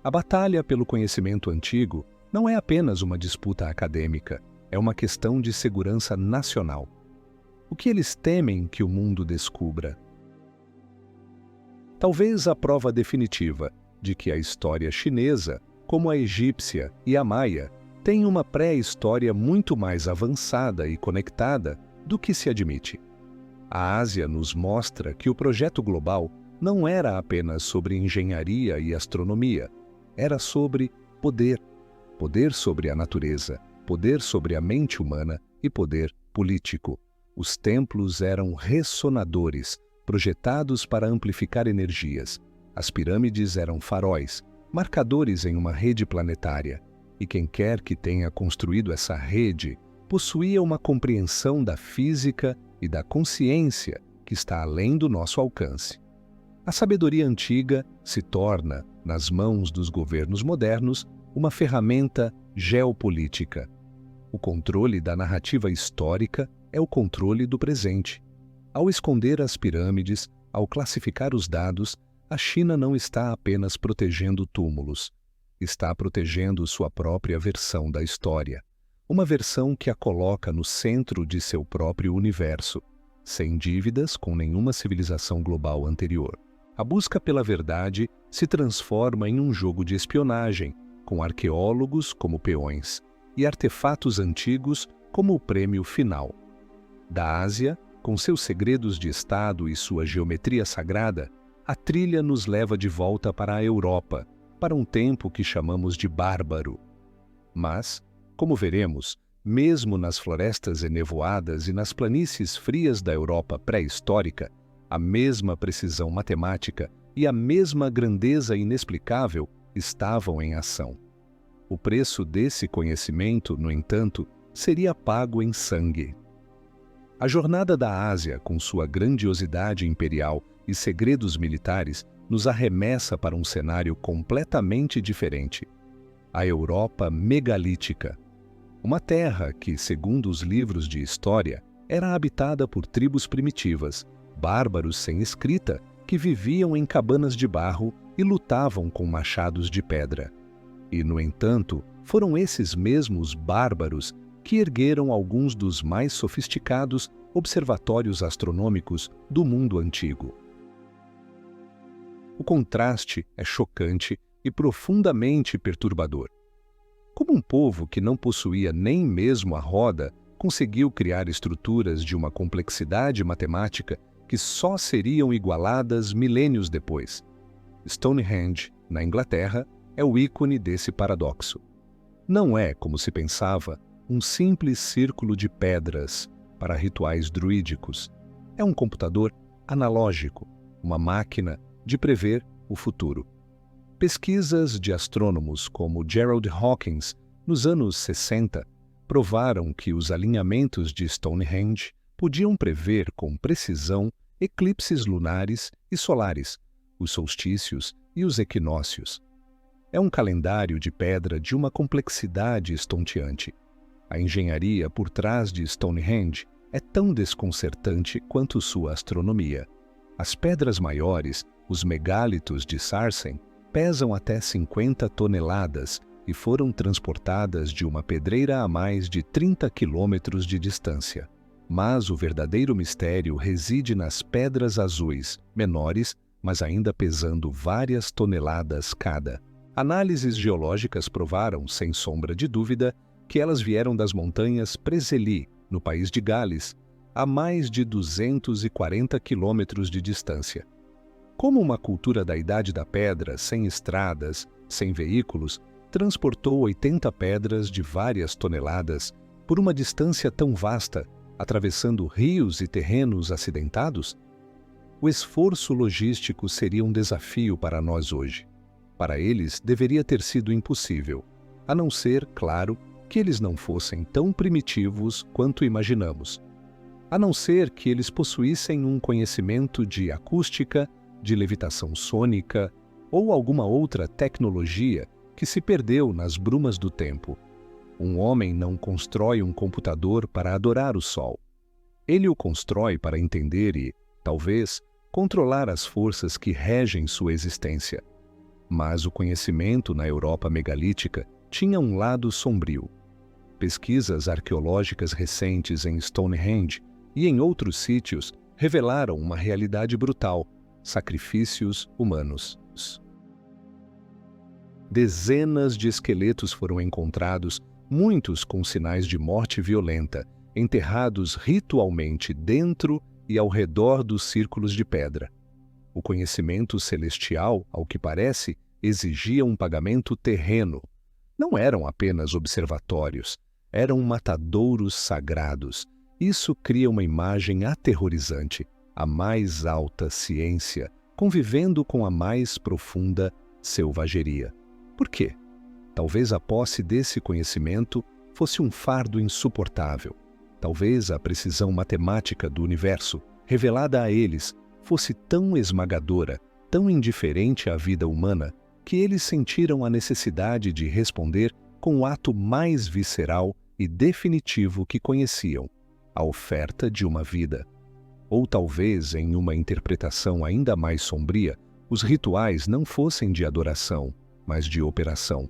A batalha pelo conhecimento antigo não é apenas uma disputa acadêmica, é uma questão de segurança nacional. O que eles temem que o mundo descubra? Talvez a prova definitiva de que a história chinesa, como a egípcia e a maia, tem uma pré-história muito mais avançada e conectada do que se admite. A Ásia nos mostra que o projeto global não era apenas sobre engenharia e astronomia, era sobre poder. Poder sobre a natureza, poder sobre a mente humana e poder político. Os templos eram ressonadores, projetados para amplificar energias. As pirâmides eram faróis, marcadores em uma rede planetária. E quem quer que tenha construído essa rede possuía uma compreensão da física e da consciência que está além do nosso alcance. A sabedoria antiga se torna, nas mãos dos governos modernos, uma ferramenta geopolítica. O controle da narrativa histórica é o controle do presente. Ao esconder as pirâmides, ao classificar os dados, a China não está apenas protegendo túmulos, está protegendo sua própria versão da história. Uma versão que a coloca no centro de seu próprio universo, sem dívidas com nenhuma civilização global anterior. A busca pela verdade se transforma em um jogo de espionagem, com arqueólogos como peões e artefatos antigos como o prêmio final. Da Ásia, com seus segredos de Estado e sua geometria sagrada, a trilha nos leva de volta para a Europa, para um tempo que chamamos de bárbaro. Mas, como veremos, mesmo nas florestas enevoadas e nas planícies frias da Europa pré-histórica, a mesma precisão matemática e a mesma grandeza inexplicável estavam em ação. O preço desse conhecimento, no entanto, seria pago em sangue. A jornada da Ásia, com sua grandiosidade imperial e segredos militares, nos arremessa para um cenário completamente diferente. A Europa megalítica. Uma terra que, segundo os livros de história, era habitada por tribos primitivas, bárbaros sem escrita, que viviam em cabanas de barro e lutavam com machados de pedra. E, no entanto, foram esses mesmos bárbaros que ergueram alguns dos mais sofisticados observatórios astronômicos do mundo antigo. O contraste é chocante e profundamente perturbador. Como um povo que não possuía nem mesmo a roda conseguiu criar estruturas de uma complexidade matemática que só seriam igualadas milênios depois? Stonehenge, na Inglaterra, é o ícone desse paradoxo. Não é, como se pensava, um simples círculo de pedras para rituais druídicos. É um computador analógico, uma máquina de prever o futuro. Pesquisas de astrônomos como Gerald Hawkins, nos anos 60, provaram que os alinhamentos de Stonehenge podiam prever com precisão eclipses lunares e solares, os solstícios e os equinócios. É um calendário de pedra de uma complexidade estonteante. A engenharia por trás de Stonehenge é tão desconcertante quanto sua astronomia. As pedras maiores, os megálitos de Sarsen, pesam até 50 toneladas e foram transportadas de uma pedreira a mais de 30 quilômetros de distância. Mas o verdadeiro mistério reside nas pedras azuis, menores, mas ainda pesando várias toneladas cada. Análises geológicas provaram, sem sombra de dúvida, que elas vieram das montanhas Preseli, no país de Gales, a mais de 240 quilômetros de distância. Como uma cultura da Idade da Pedra, sem estradas, sem veículos, transportou 80 pedras de várias toneladas por uma distância tão vasta, atravessando rios e terrenos acidentados? O esforço logístico seria um desafio para nós hoje. Para eles, deveria ter sido impossível, a não ser, claro, que eles não fossem tão primitivos quanto imaginamos. A não ser que eles possuíssem um conhecimento de acústica, de levitação sônica ou alguma outra tecnologia que se perdeu nas brumas do tempo. Um homem não constrói um computador para adorar o sol. Ele o constrói para entender e, talvez, controlar as forças que regem sua existência. Mas o conhecimento na Europa megalítica tinha um lado sombrio. Pesquisas arqueológicas recentes em Stonehenge e em outros sítios revelaram uma realidade brutal: sacrifícios humanos. Dezenas de esqueletos foram encontrados, muitos com sinais de morte violenta, enterrados ritualmente dentro e ao redor dos círculos de pedra. O conhecimento celestial, ao que parece, exigia um pagamento terreno. Não eram apenas observatórios, eram matadouros sagrados. Isso cria uma imagem aterrorizante: a mais alta ciência convivendo com a mais profunda selvageria. Por quê? Talvez a posse desse conhecimento fosse um fardo insuportável. Talvez a precisão matemática do universo, revelada a eles, fosse tão esmagadora, tão indiferente à vida humana, que eles sentiram a necessidade de responder com o ato mais visceral e definitivo que conheciam: a oferta de uma vida. Ou talvez, em uma interpretação ainda mais sombria, os rituais não fossem de adoração, mas de operação.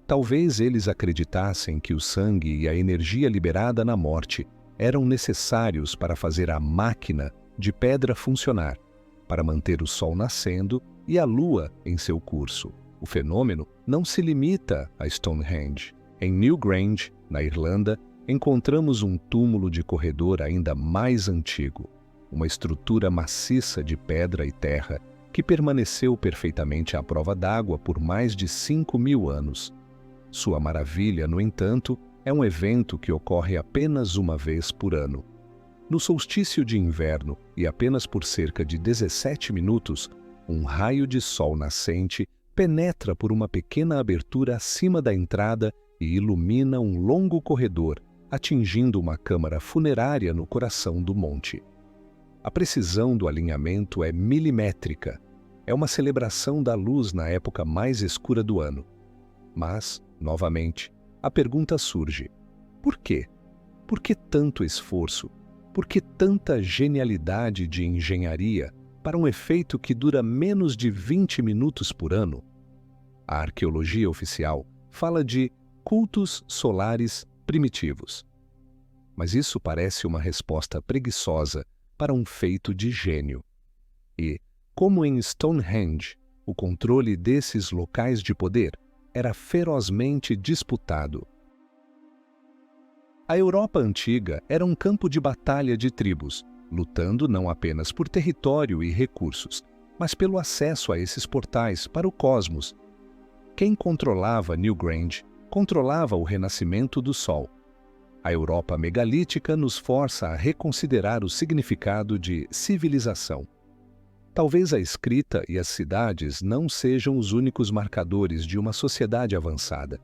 Talvez eles acreditassem que o sangue e a energia liberada na morte eram necessários para fazer a máquina de pedra funcionar, para manter o sol nascendo e a lua em seu curso. O fenômeno não se limita a Stonehenge. Em Newgrange, na Irlanda, encontramos um túmulo de corredor ainda mais antigo, uma estrutura maciça de pedra e terra que permaneceu perfeitamente à prova d'água por mais de 5.000 anos. Sua maravilha, no entanto, é um evento que ocorre apenas uma vez por ano. No solstício de inverno, e apenas por cerca de 17 minutos, um raio de sol nascente penetra por uma pequena abertura acima da entrada e ilumina um longo corredor, atingindo uma câmara funerária no coração do monte. A precisão do alinhamento é milimétrica. É uma celebração da luz na época mais escura do ano. Mas, novamente, a pergunta surge: por quê? Por que tanto esforço? Por que tanta genialidade de engenharia para um efeito que dura menos de 20 minutos por ano? A arqueologia oficial fala de cultos solares primitivos. Mas isso parece uma resposta preguiçosa para um feito de gênio. E, como em Stonehenge, o controle desses locais de poder era ferozmente disputado. A Europa antiga era um campo de batalha de tribos, lutando não apenas por território e recursos, mas pelo acesso a esses portais para o cosmos. Quem controlava Newgrange controlava o renascimento do Sol. A Europa megalítica nos força a reconsiderar o significado de civilização. Talvez a escrita e as cidades não sejam os únicos marcadores de uma sociedade avançada.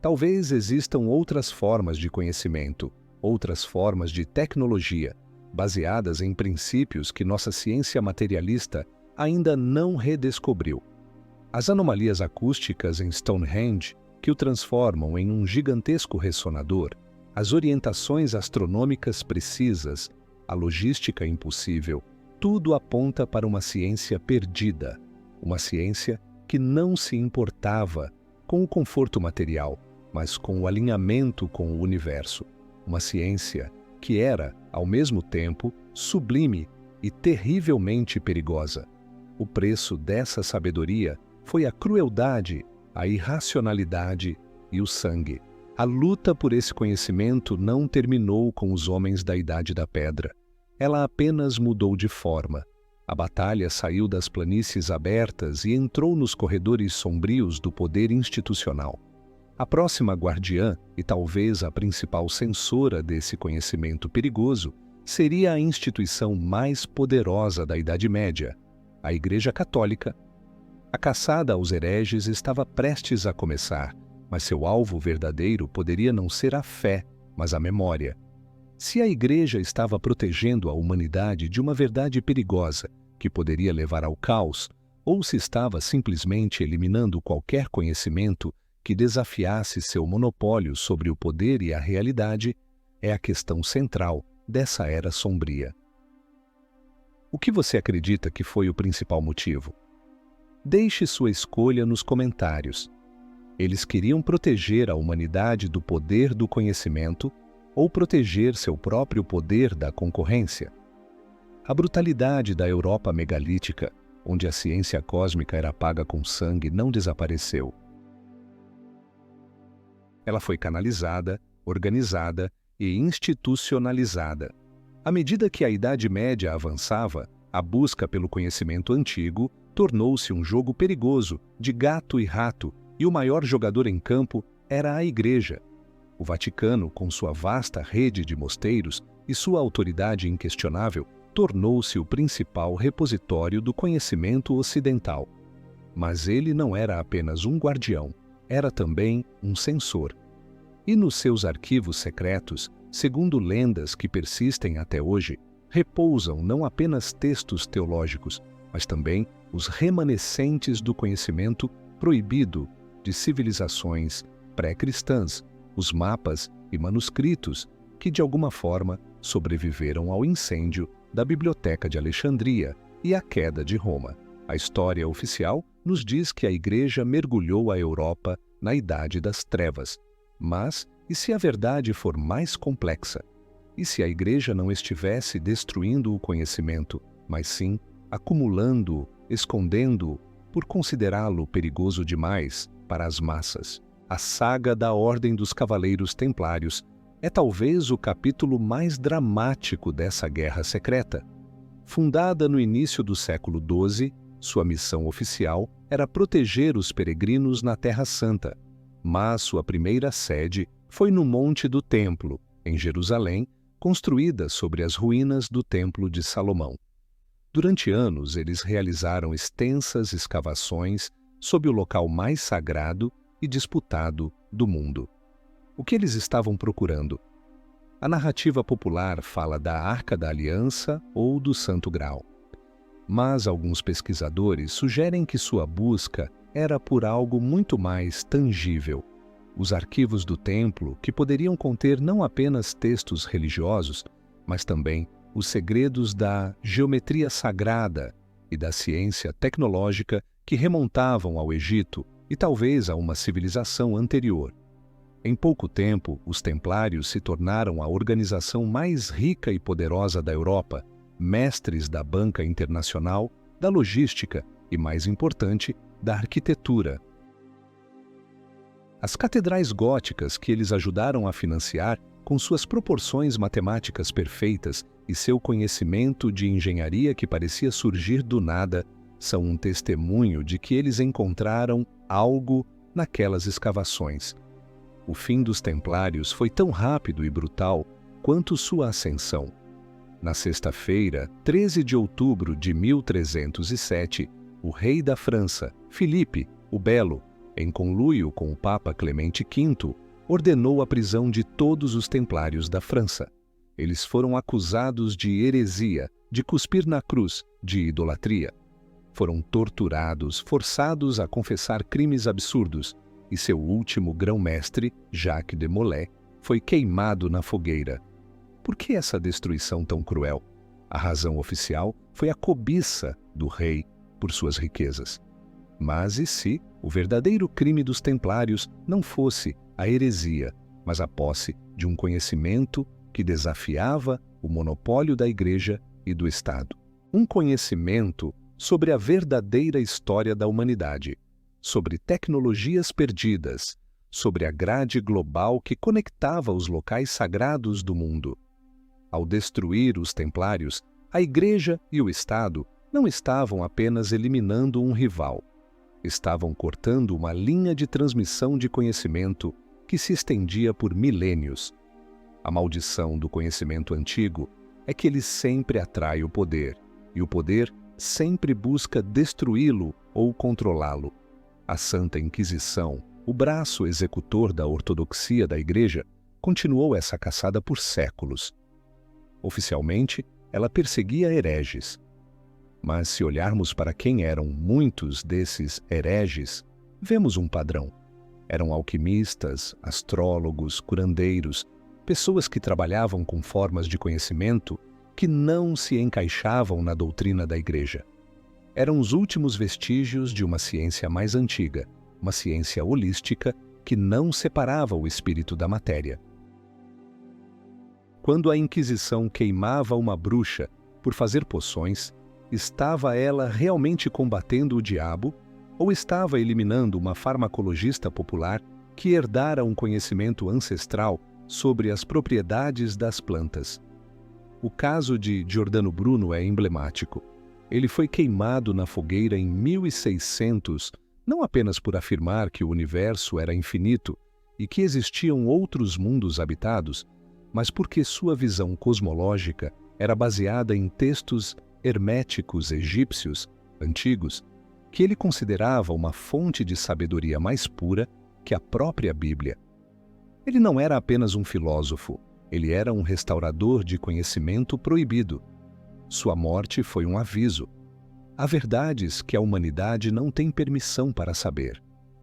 Talvez existam outras formas de conhecimento, outras formas de tecnologia, baseadas em princípios que nossa ciência materialista ainda não redescobriu. As anomalias acústicas em Stonehenge, que o transformam em um gigantesco ressonador, as orientações astronômicas precisas, a logística impossível, tudo aponta para uma ciência perdida, uma ciência que não se importava com o conforto material, mas com o alinhamento com o universo, uma ciência que era, ao mesmo tempo, sublime e terrivelmente perigosa. O preço dessa sabedoria foi a crueldade, a irracionalidade e o sangue. A luta por esse conhecimento não terminou com os homens da Idade da Pedra. Ela apenas mudou de forma. A batalha saiu das planícies abertas e entrou nos corredores sombrios do poder institucional. A próxima guardiã, e talvez a principal censora desse conhecimento perigoso, seria a instituição mais poderosa da Idade Média, a Igreja Católica. A caçada aos hereges estava prestes a começar, mas seu alvo verdadeiro poderia não ser a fé, mas a memória. Se a Igreja estava protegendo a humanidade de uma verdade perigosa, que poderia levar ao caos, ou se estava simplesmente eliminando qualquer conhecimento que desafiasse seu monopólio sobre o poder e a realidade, é a questão central dessa era sombria. O que você acredita que foi o principal motivo? Deixe sua escolha nos comentários. Eles queriam proteger a humanidade do poder do conhecimento ou proteger seu próprio poder da concorrência? A brutalidade da Europa megalítica, onde a ciência cósmica era paga com sangue, não desapareceu. Ela foi canalizada, organizada e institucionalizada. À medida que a Idade Média avançava, a busca pelo conhecimento antigo tornou-se um jogo perigoso de gato e rato, e o maior jogador em campo era a Igreja. O Vaticano, com sua vasta rede de mosteiros e sua autoridade inquestionável, tornou-se o principal repositório do conhecimento ocidental. Mas ele não era apenas um guardião, era também um censor. E nos seus arquivos secretos, segundo lendas que persistem até hoje, repousam não apenas textos teológicos, mas também os remanescentes do conhecimento proibido de civilizações pré-cristãs, os mapas e manuscritos que, de alguma forma, sobreviveram ao incêndio da Biblioteca de Alexandria e à queda de Roma. A história oficial nos diz que a Igreja mergulhou a Europa na Idade das Trevas. Mas, e se a verdade for mais complexa? E se a Igreja não estivesse destruindo o conhecimento, mas sim acumulando-o, escondendo-o, por considerá-lo perigoso demais para as massas? A saga da Ordem dos Cavaleiros Templários é talvez o capítulo mais dramático dessa guerra secreta. Fundada no início do século XII, Sua missão oficial era proteger os peregrinos na Terra Santa, mas sua primeira sede foi no Monte do Templo, em Jerusalém, construída sobre as ruínas do Templo de Salomão. Durante anos, eles realizaram extensas escavações sob o local mais sagrado e disputado do mundo. O que eles estavam procurando? A narrativa popular fala da Arca da Aliança ou do Santo Graal. Mas alguns pesquisadores sugerem que sua busca era por algo muito mais tangível. Os arquivos do templo, que poderiam conter não apenas textos religiosos, mas também os segredos da geometria sagrada e da ciência tecnológica que remontavam ao Egito e talvez a uma civilização anterior. Em pouco tempo, os templários se tornaram a organização mais rica e poderosa da Europa, mestres da banca internacional, da logística e, mais importante, da arquitetura. As catedrais góticas que eles ajudaram a financiar, com suas proporções matemáticas perfeitas e seu conhecimento de engenharia que parecia surgir do nada, são um testemunho de que eles encontraram algo naquelas escavações. O fim dos templários foi tão rápido e brutal quanto sua ascensão. Na sexta-feira, 13 de outubro de 1307, o rei da França, Filipe o Belo, em conluio com o Papa Clemente V, ordenou a prisão de todos os templários da França. Eles foram acusados de heresia, de cuspir na cruz, de idolatria. Foram torturados, forçados a confessar crimes absurdos, e seu último grão-mestre, Jacques de Molay, foi queimado na fogueira. Por que essa destruição tão cruel? A razão oficial foi a cobiça do rei por suas riquezas. Mas e se o verdadeiro crime dos templários não fosse a heresia, mas a posse de um conhecimento que desafiava o monopólio da Igreja e do Estado? Um conhecimento sobre a verdadeira história da humanidade, sobre tecnologias perdidas, sobre a grade global que conectava os locais sagrados do mundo. Ao destruir os templários, a Igreja e o Estado não estavam apenas eliminando um rival. Estavam cortando uma linha de transmissão de conhecimento que se estendia por milênios. A maldição do conhecimento antigo é que ele sempre atrai o poder, e o poder sempre busca destruí-lo ou controlá-lo. A Santa Inquisição, o braço executor da ortodoxia da Igreja, continuou essa caçada por séculos. Oficialmente, ela perseguia hereges. Mas se olharmos para quem eram muitos desses hereges, vemos um padrão. Eram alquimistas, astrólogos, curandeiros, pessoas que trabalhavam com formas de conhecimento que não se encaixavam na doutrina da Igreja. Eram os últimos vestígios de uma ciência mais antiga, uma ciência holística que não separava o espírito da matéria. Quando a Inquisição queimava uma bruxa por fazer poções, estava ela realmente combatendo o diabo ou estava eliminando uma farmacologista popular que herdara um conhecimento ancestral sobre as propriedades das plantas? O caso de Giordano Bruno é emblemático. Ele foi queimado na fogueira em 1600, não apenas por afirmar que o universo era infinito e que existiam outros mundos habitados, mas porque sua visão cosmológica era baseada em textos herméticos egípcios antigos, que ele considerava uma fonte de sabedoria mais pura que a própria Bíblia. Ele não era apenas um filósofo, ele era um restaurador de conhecimento proibido. Sua morte foi um aviso. Há verdades que a humanidade não tem permissão para saber.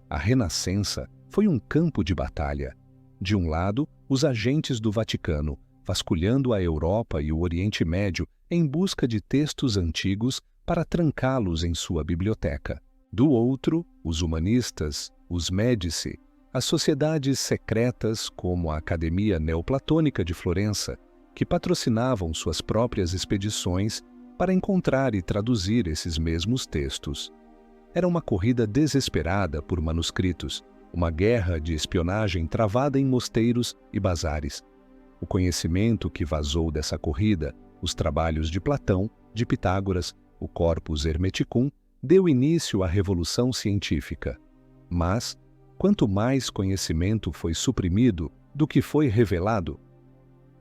A Renascença foi um campo de batalha. De um lado, os agentes do Vaticano, vasculhando a Europa e o Oriente Médio em busca de textos antigos para trancá-los em sua biblioteca. Do outro, os humanistas, os Médici, as sociedades secretas como a Academia Neoplatônica de Florença, que patrocinavam suas próprias expedições para encontrar e traduzir esses mesmos textos. Era uma corrida desesperada por manuscritos, uma guerra de espionagem travada em mosteiros e bazares. O conhecimento que vazou dessa corrida, os trabalhos de Platão, de Pitágoras, o Corpus Hermeticum, deu início à revolução científica. Mas, quanto mais conhecimento foi suprimido do que foi revelado,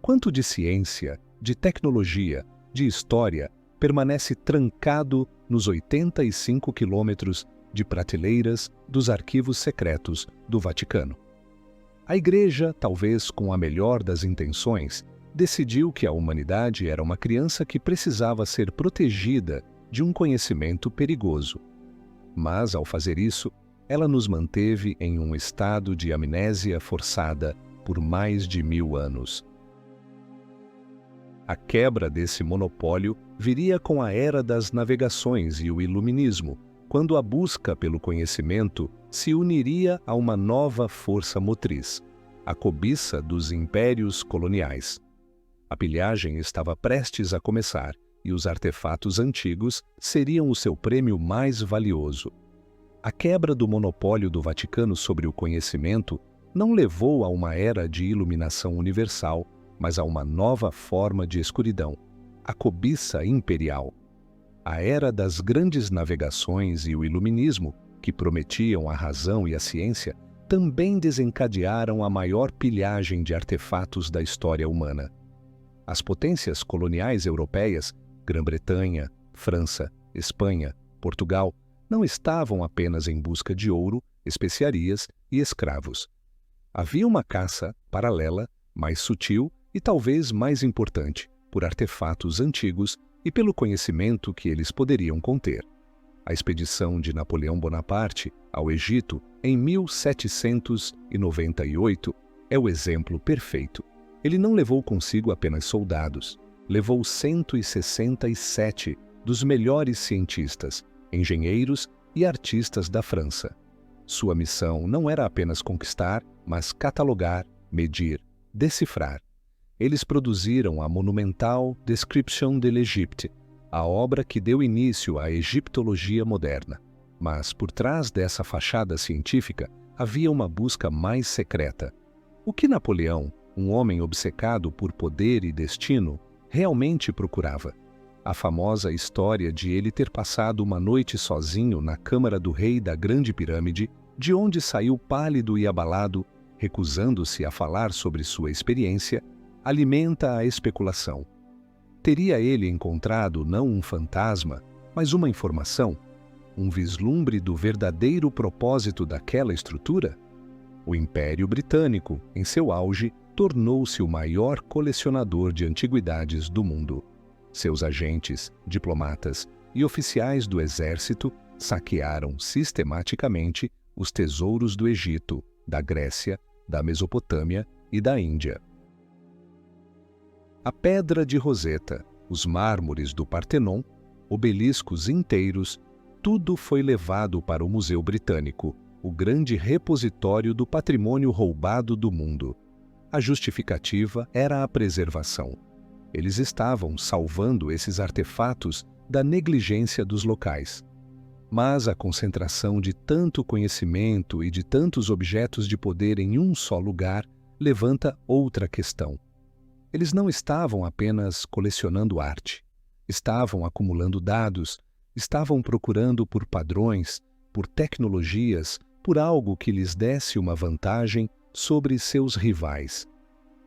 quanto de ciência, de tecnologia, de história permanece trancado nos 85 quilômetros de prateleiras dos arquivos secretos do Vaticano. A Igreja, talvez com a melhor das intenções, decidiu que a humanidade era uma criança que precisava ser protegida de um conhecimento perigoso. Mas, ao fazer isso, ela nos manteve em um estado de amnésia forçada por mais de 1000 anos. A quebra desse monopólio viria com a era das navegações e o iluminismo, quando a busca pelo conhecimento se uniria a uma nova força motriz, a cobiça dos impérios coloniais. A pilhagem estava prestes a começar e os artefatos antigos seriam o seu prêmio mais valioso. A quebra do monopólio do Vaticano sobre o conhecimento não levou a uma era de iluminação universal, mas a uma nova forma de escuridão, a cobiça imperial. A era das grandes navegações e o iluminismo, que prometiam a razão e a ciência, também desencadearam a maior pilhagem de artefatos da história humana. As potências coloniais europeias, Grã-Bretanha, França, Espanha, Portugal, não estavam apenas em busca de ouro, especiarias e escravos. Havia uma caça paralela, mais sutil e talvez mais importante, por artefatos antigos e pelo conhecimento que eles poderiam conter. A expedição de Napoleão Bonaparte ao Egito em 1798 é o exemplo perfeito. Ele não levou consigo apenas soldados, levou 167 dos melhores cientistas, engenheiros e artistas da França. Sua missão não era apenas conquistar, mas catalogar, medir, decifrar. Eles produziram a monumental Description de l'Égypte, a obra que deu início à egiptologia moderna. Mas por trás dessa fachada científica havia uma busca mais secreta. O que Napoleão, um homem obcecado por poder e destino, realmente procurava? A famosa história de ele ter passado uma noite sozinho na câmara do rei da Grande Pirâmide, de onde saiu pálido e abalado, recusando-se a falar sobre sua experiência, alimenta a especulação. Teria ele encontrado não um fantasma, mas uma informação, um vislumbre do verdadeiro propósito daquela estrutura? O Império Britânico, em seu auge, tornou-se o maior colecionador de antiguidades do mundo. Seus agentes, diplomatas e oficiais do exército saquearam sistematicamente os tesouros do Egito, da Grécia, da Mesopotâmia e da Índia. A pedra de Roseta, os mármores do Partenon, obeliscos inteiros, tudo foi levado para o Museu Britânico, o grande repositório do patrimônio roubado do mundo. A justificativa era a preservação. Eles estavam salvando esses artefatos da negligência dos locais. Mas a concentração de tanto conhecimento e de tantos objetos de poder em um só lugar levanta outra questão. Eles não estavam apenas colecionando arte. Estavam acumulando dados, estavam procurando por padrões, por tecnologias, por algo que lhes desse uma vantagem sobre seus rivais.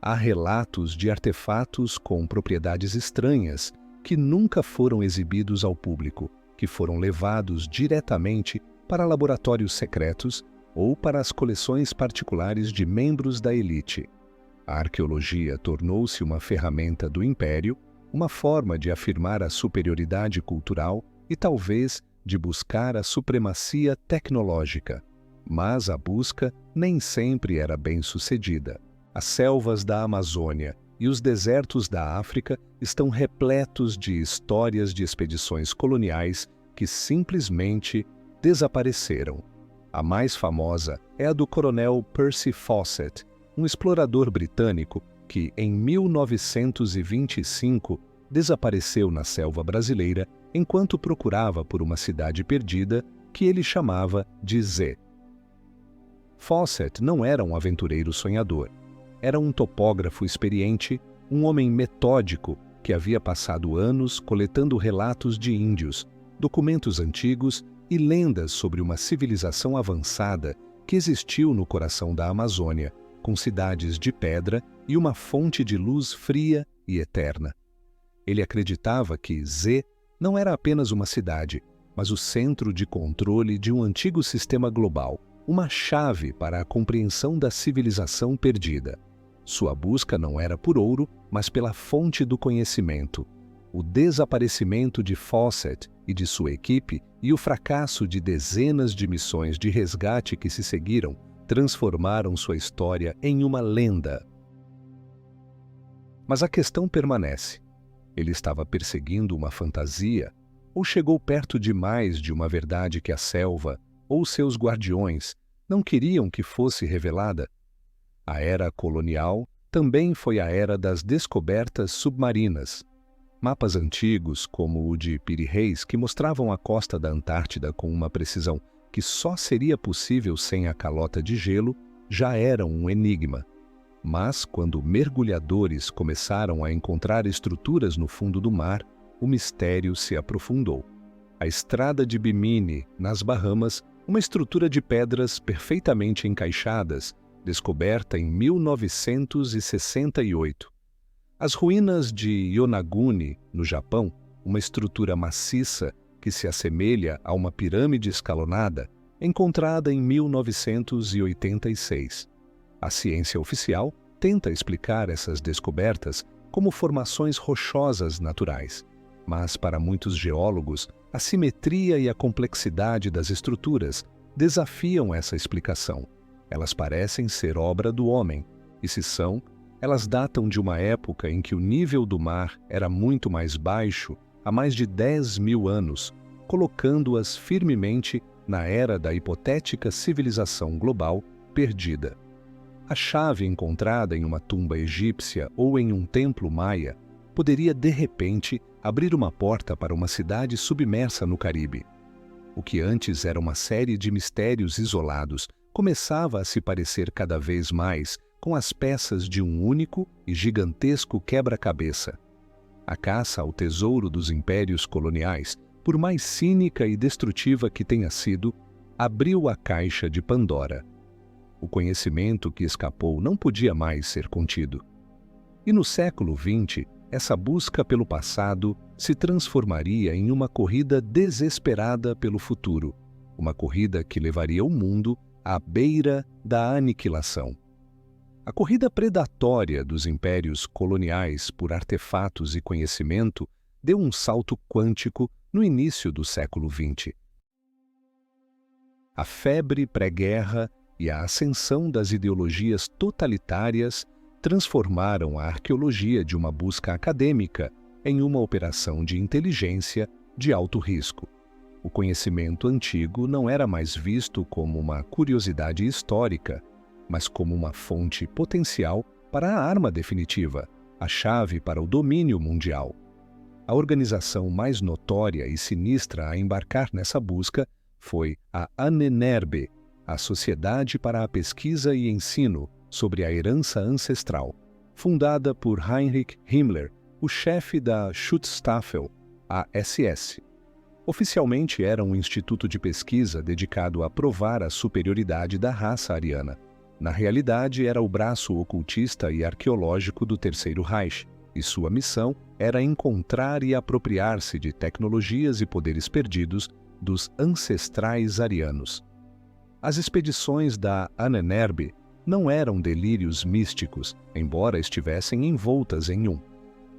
Há relatos de artefatos com propriedades estranhas que nunca foram exibidos ao público, que foram levados diretamente para laboratórios secretos ou para as coleções particulares de membros da elite. A arqueologia tornou-se uma ferramenta do império, uma forma de afirmar a superioridade cultural e talvez de buscar a supremacia tecnológica. Mas a busca nem sempre era bem-sucedida. As selvas da Amazônia e os desertos da África estão repletos de histórias de expedições coloniais que simplesmente desapareceram. A mais famosa é a do coronel Percy Fawcett, um explorador britânico que, em 1925, desapareceu na selva brasileira enquanto procurava por uma cidade perdida que ele chamava de Z. Fawcett não era um aventureiro sonhador. Era um topógrafo experiente, um homem metódico que havia passado anos coletando relatos de índios, documentos antigos e lendas sobre uma civilização avançada que existiu no coração da Amazônia, com cidades de pedra e uma fonte de luz fria e eterna. Ele acreditava que Z não era apenas uma cidade, mas o centro de controle de um antigo sistema global, uma chave para a compreensão da civilização perdida. Sua busca não era por ouro, mas pela fonte do conhecimento. O desaparecimento de Fawcett e de sua equipe e o fracasso de dezenas de missões de resgate que se seguiram transformaram sua história em uma lenda. Mas a questão permanece. Ele estava perseguindo uma fantasia ou chegou perto demais de uma verdade que a selva ou seus guardiões não queriam que fosse revelada? A era colonial também foi a era das descobertas submarinas. Mapas antigos, como o de Piri Reis, que mostravam a costa da Antártida com uma precisão que só seria possível sem a calota de gelo, já eram um enigma. Mas, quando mergulhadores começaram a encontrar estruturas no fundo do mar, o mistério se aprofundou. A estrada de Bimini, nas Bahamas, uma estrutura de pedras perfeitamente encaixadas, descoberta em 1968. As ruínas de Yonaguni, no Japão, uma estrutura maciça que se assemelha a uma pirâmide escalonada, encontrada em 1986. A ciência oficial tenta explicar essas descobertas como formações rochosas naturais, mas para muitos geólogos, a simetria e a complexidade das estruturas desafiam essa explicação. Elas parecem ser obra do homem, e se são, elas datam de uma época em que o nível do mar era muito mais baixo há mais de 10.000 anos, colocando-as firmemente na era da hipotética civilização global perdida. A chave encontrada em uma tumba egípcia ou em um templo maia poderia, de repente, abrir uma porta para uma cidade submersa no Caribe. O que antes era uma série de mistérios isolados começava a se parecer cada vez mais com as peças de um único e gigantesco quebra-cabeça. A caça ao tesouro dos impérios coloniais, por mais cínica e destrutiva que tenha sido, abriu a caixa de Pandora. O conhecimento que escapou não podia mais ser contido. E no século XX, essa busca pelo passado se transformaria em uma corrida desesperada pelo futuro, uma corrida que levaria o mundo à beira da aniquilação. A corrida predatória dos impérios coloniais por artefatos e conhecimento deu um salto quântico no início do século XX. A febre pré-guerra e a ascensão das ideologias totalitárias transformaram a arqueologia de uma busca acadêmica em uma operação de inteligência de alto risco. O conhecimento antigo não era mais visto como uma curiosidade histórica, mas como uma fonte potencial para a arma definitiva, a chave para o domínio mundial. A organização mais notória e sinistra a embarcar nessa busca foi a Ahnenerbe, a Sociedade para a Pesquisa e Ensino sobre a Herança Ancestral, fundada por Heinrich Himmler, o chefe da Schutzstaffel, a SS. Oficialmente era um instituto de pesquisa dedicado a provar a superioridade da raça ariana. Na realidade, era o braço ocultista e arqueológico do Terceiro Reich, e sua missão era encontrar e apropriar-se de tecnologias e poderes perdidos dos ancestrais arianos. As expedições da Ahnenerbe não eram delírios místicos, embora estivessem envoltas em um.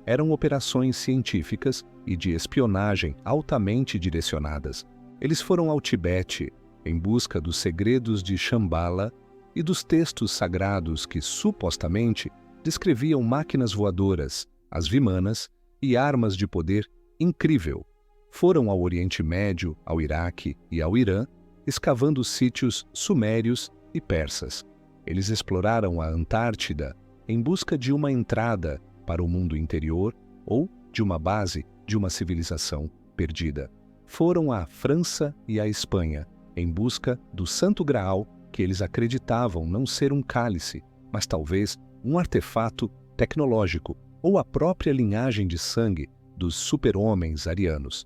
Eram operações científicas e de espionagem altamente direcionadas. Eles foram ao Tibete, em busca dos segredos de Shambhala e dos textos sagrados que, supostamente, descreviam máquinas voadoras, as Vimanas, e armas de poder incrível. Foram ao Oriente Médio, ao Iraque e ao Irã, escavando sítios sumérios e persas. Eles exploraram a Antártida em busca de uma entrada para o mundo interior ou de uma base de uma civilização perdida. Foram à França e à Espanha em busca do Santo Graal, que eles acreditavam não ser um cálice, mas talvez um artefato tecnológico ou a própria linhagem de sangue dos super-homens arianos.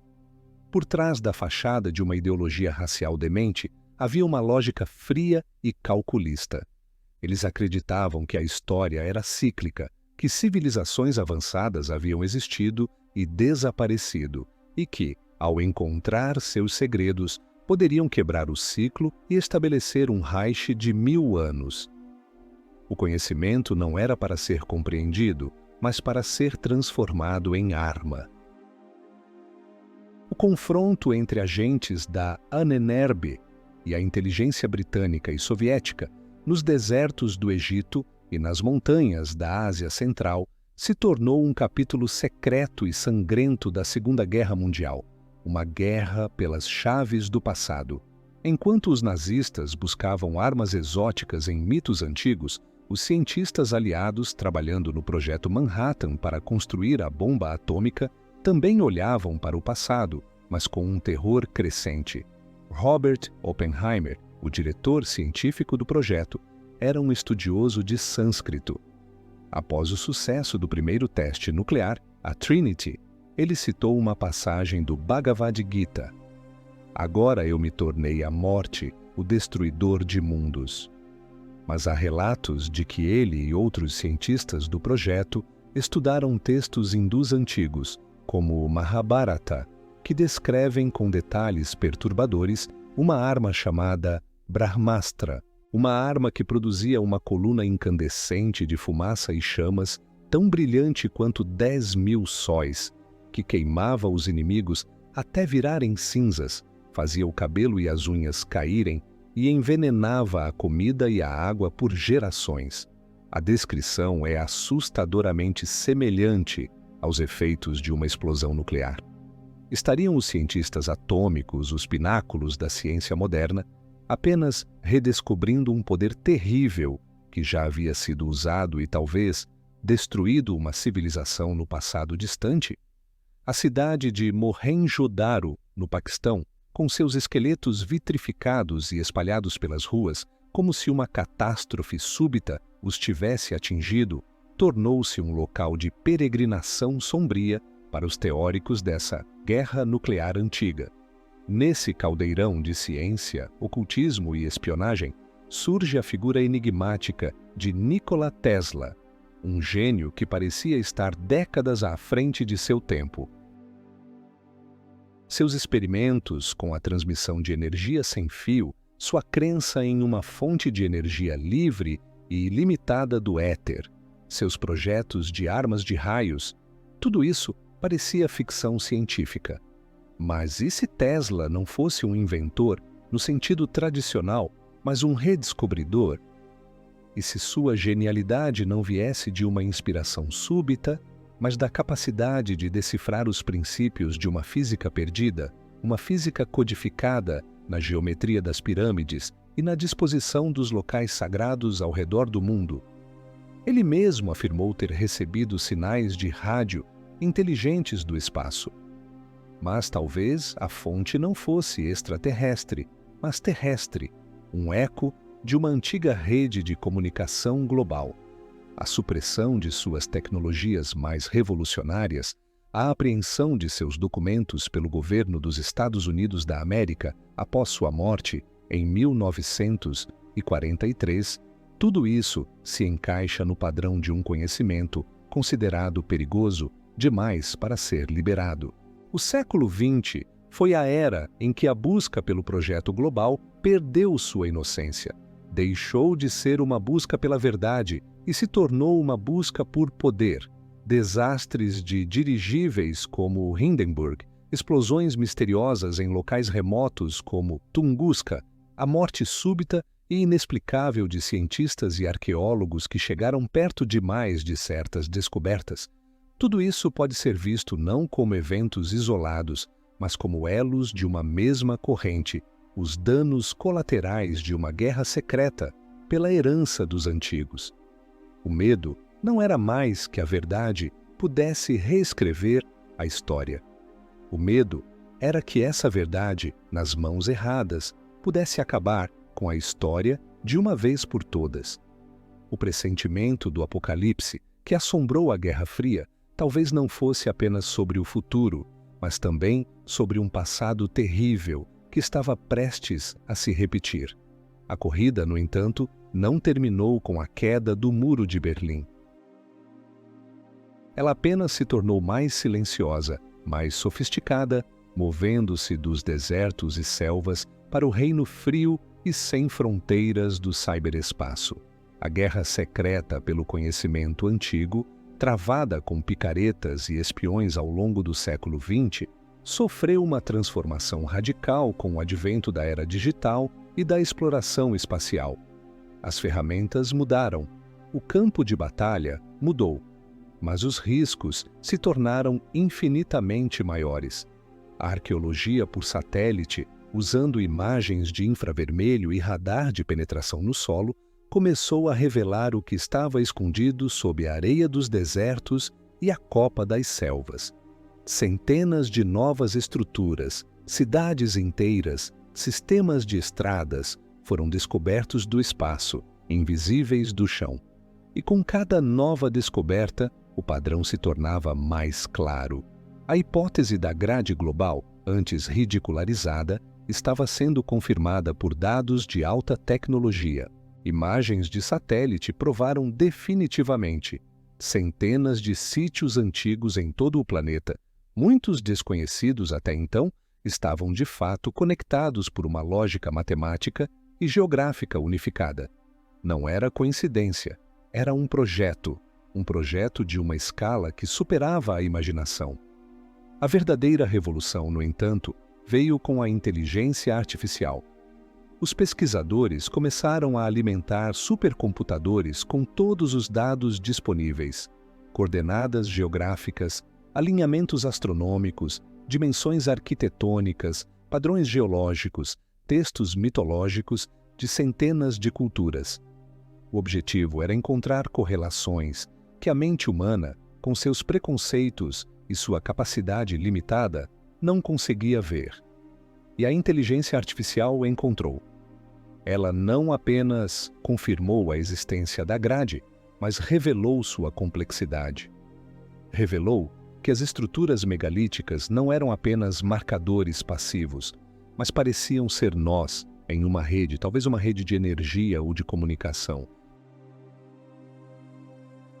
Por trás da fachada de uma ideologia racial demente, havia uma lógica fria e calculista. Eles acreditavam que a história era cíclica, que civilizações avançadas haviam existido e desaparecido, e que, ao encontrar seus segredos, poderiam quebrar o ciclo e estabelecer um Reich de 1000 anos. O conhecimento não era para ser compreendido, mas para ser transformado em arma. O confronto entre agentes da Ahnenerbe e a inteligência britânica e soviética nos desertos do Egito e nas montanhas da Ásia Central se tornou um capítulo secreto e sangrento da Segunda Guerra Mundial, uma guerra pelas chaves do passado. Enquanto os nazistas buscavam armas exóticas em mitos antigos, os cientistas aliados trabalhando no Projeto Manhattan para construir a bomba atômica também olhavam para o passado, mas com um terror crescente. Robert Oppenheimer, o diretor científico do projeto, era um estudioso de sânscrito. Após o sucesso do primeiro teste nuclear, a Trinity, ele citou uma passagem do Bhagavad Gita: "Agora eu me tornei a morte, o destruidor de mundos." Mas há relatos de que ele e outros cientistas do projeto estudaram textos hindus antigos, como o Mahabharata, que descrevem com detalhes perturbadores uma arma chamada Brahmastra, uma arma que produzia uma coluna incandescente de fumaça e chamas tão brilhante quanto 10.000 sóis, que queimava os inimigos até virarem cinzas, fazia o cabelo e as unhas caírem e envenenava a comida e a água por gerações. A descrição é assustadoramente semelhante aos efeitos de uma explosão nuclear. Estariam os cientistas atômicos, os pináculos da ciência moderna, apenas redescobrindo um poder terrível que já havia sido usado e talvez destruído uma civilização no passado distante? A cidade de Mohenjo-Daro, no Paquistão, com seus esqueletos vitrificados e espalhados pelas ruas, como se uma catástrofe súbita os tivesse atingido, tornou-se um local de peregrinação sombria para os teóricos dessa guerra nuclear antiga. Nesse caldeirão de ciência, ocultismo e espionagem, surge a figura enigmática de Nikola Tesla, um gênio que parecia estar décadas à frente de seu tempo. Seus experimentos com a transmissão de energia sem fio, sua crença em uma fonte de energia livre e ilimitada do éter, seus projetos de armas de raios, tudo isso parecia ficção científica. Mas e se Tesla não fosse um inventor no sentido tradicional, mas um redescobridor? E se sua genialidade não viesse de uma inspiração súbita, mas da capacidade de decifrar os princípios de uma física perdida, uma física codificada na geometria das pirâmides e na disposição dos locais sagrados ao redor do mundo? Ele mesmo afirmou ter recebido sinais de rádio inteligentes do espaço. Mas talvez a fonte não fosse extraterrestre, mas terrestre, um eco de uma antiga rede de comunicação global. A supressão de suas tecnologias mais revolucionárias, a apreensão de seus documentos pelo governo dos Estados Unidos da América após sua morte em 1943, tudo isso se encaixa no padrão de um conhecimento considerado perigoso demais para ser liberado. O século XX foi a era em que a busca pelo projeto global perdeu sua inocência, deixou de ser uma busca pela verdade e se tornou uma busca por poder. Desastres de dirigíveis como o Hindenburg, explosões misteriosas em locais remotos como Tunguska, a morte súbita e inexplicável de cientistas e arqueólogos que chegaram perto demais de certas descobertas. Tudo isso pode ser visto não como eventos isolados, mas como elos de uma mesma corrente, os danos colaterais de uma guerra secreta pela herança dos antigos. O medo não era mais que a verdade pudesse reescrever a história. O medo era que essa verdade, nas mãos erradas, pudesse acabar com a história de uma vez por todas. O pressentimento do Apocalipse, que assombrou a Guerra Fria, talvez não fosse apenas sobre o futuro, mas também sobre um passado terrível que estava prestes a se repetir. A corrida, no entanto, não terminou com a queda do Muro de Berlim. Ela apenas se tornou mais silenciosa, mais sofisticada, movendo-se dos desertos e selvas para o reino frio e sem fronteiras do ciberespaço. A guerra secreta pelo conhecimento antigo, travada com picaretas e espiões ao longo do século XX, sofreu uma transformação radical com o advento da era digital e da exploração espacial. As ferramentas mudaram, o campo de batalha mudou, mas os riscos se tornaram infinitamente maiores. A arqueologia por satélite, usando imagens de infravermelho e radar de penetração no solo, começou a revelar o que estava escondido sob a areia dos desertos e a copa das selvas. Centenas de novas estruturas, cidades inteiras, sistemas de estradas foram descobertos do espaço, invisíveis do chão. E com cada nova descoberta, o padrão se tornava mais claro. A hipótese da grade global, antes ridicularizada, estava sendo confirmada por dados de alta tecnologia. Imagens de satélite provaram definitivamente centenas de sítios antigos em todo o planeta, muitos desconhecidos até então, estavam de fato conectados por uma lógica matemática e geográfica unificada. Não era coincidência, era um projeto de uma escala que superava a imaginação. A verdadeira revolução, no entanto, veio com a inteligência artificial. Os pesquisadores começaram a alimentar supercomputadores com todos os dados disponíveis, coordenadas geográficas, alinhamentos astronômicos, dimensões arquitetônicas, padrões geológicos, textos mitológicos de centenas de culturas. O objetivo era encontrar correlações que a mente humana, com seus preconceitos e sua capacidade limitada, não conseguia ver. E a inteligência artificial encontrou. Ela não apenas confirmou a existência da grade, mas revelou sua complexidade. Revelou que as estruturas megalíticas não eram apenas marcadores passivos, mas pareciam ser nós em uma rede, talvez uma rede de energia ou de comunicação.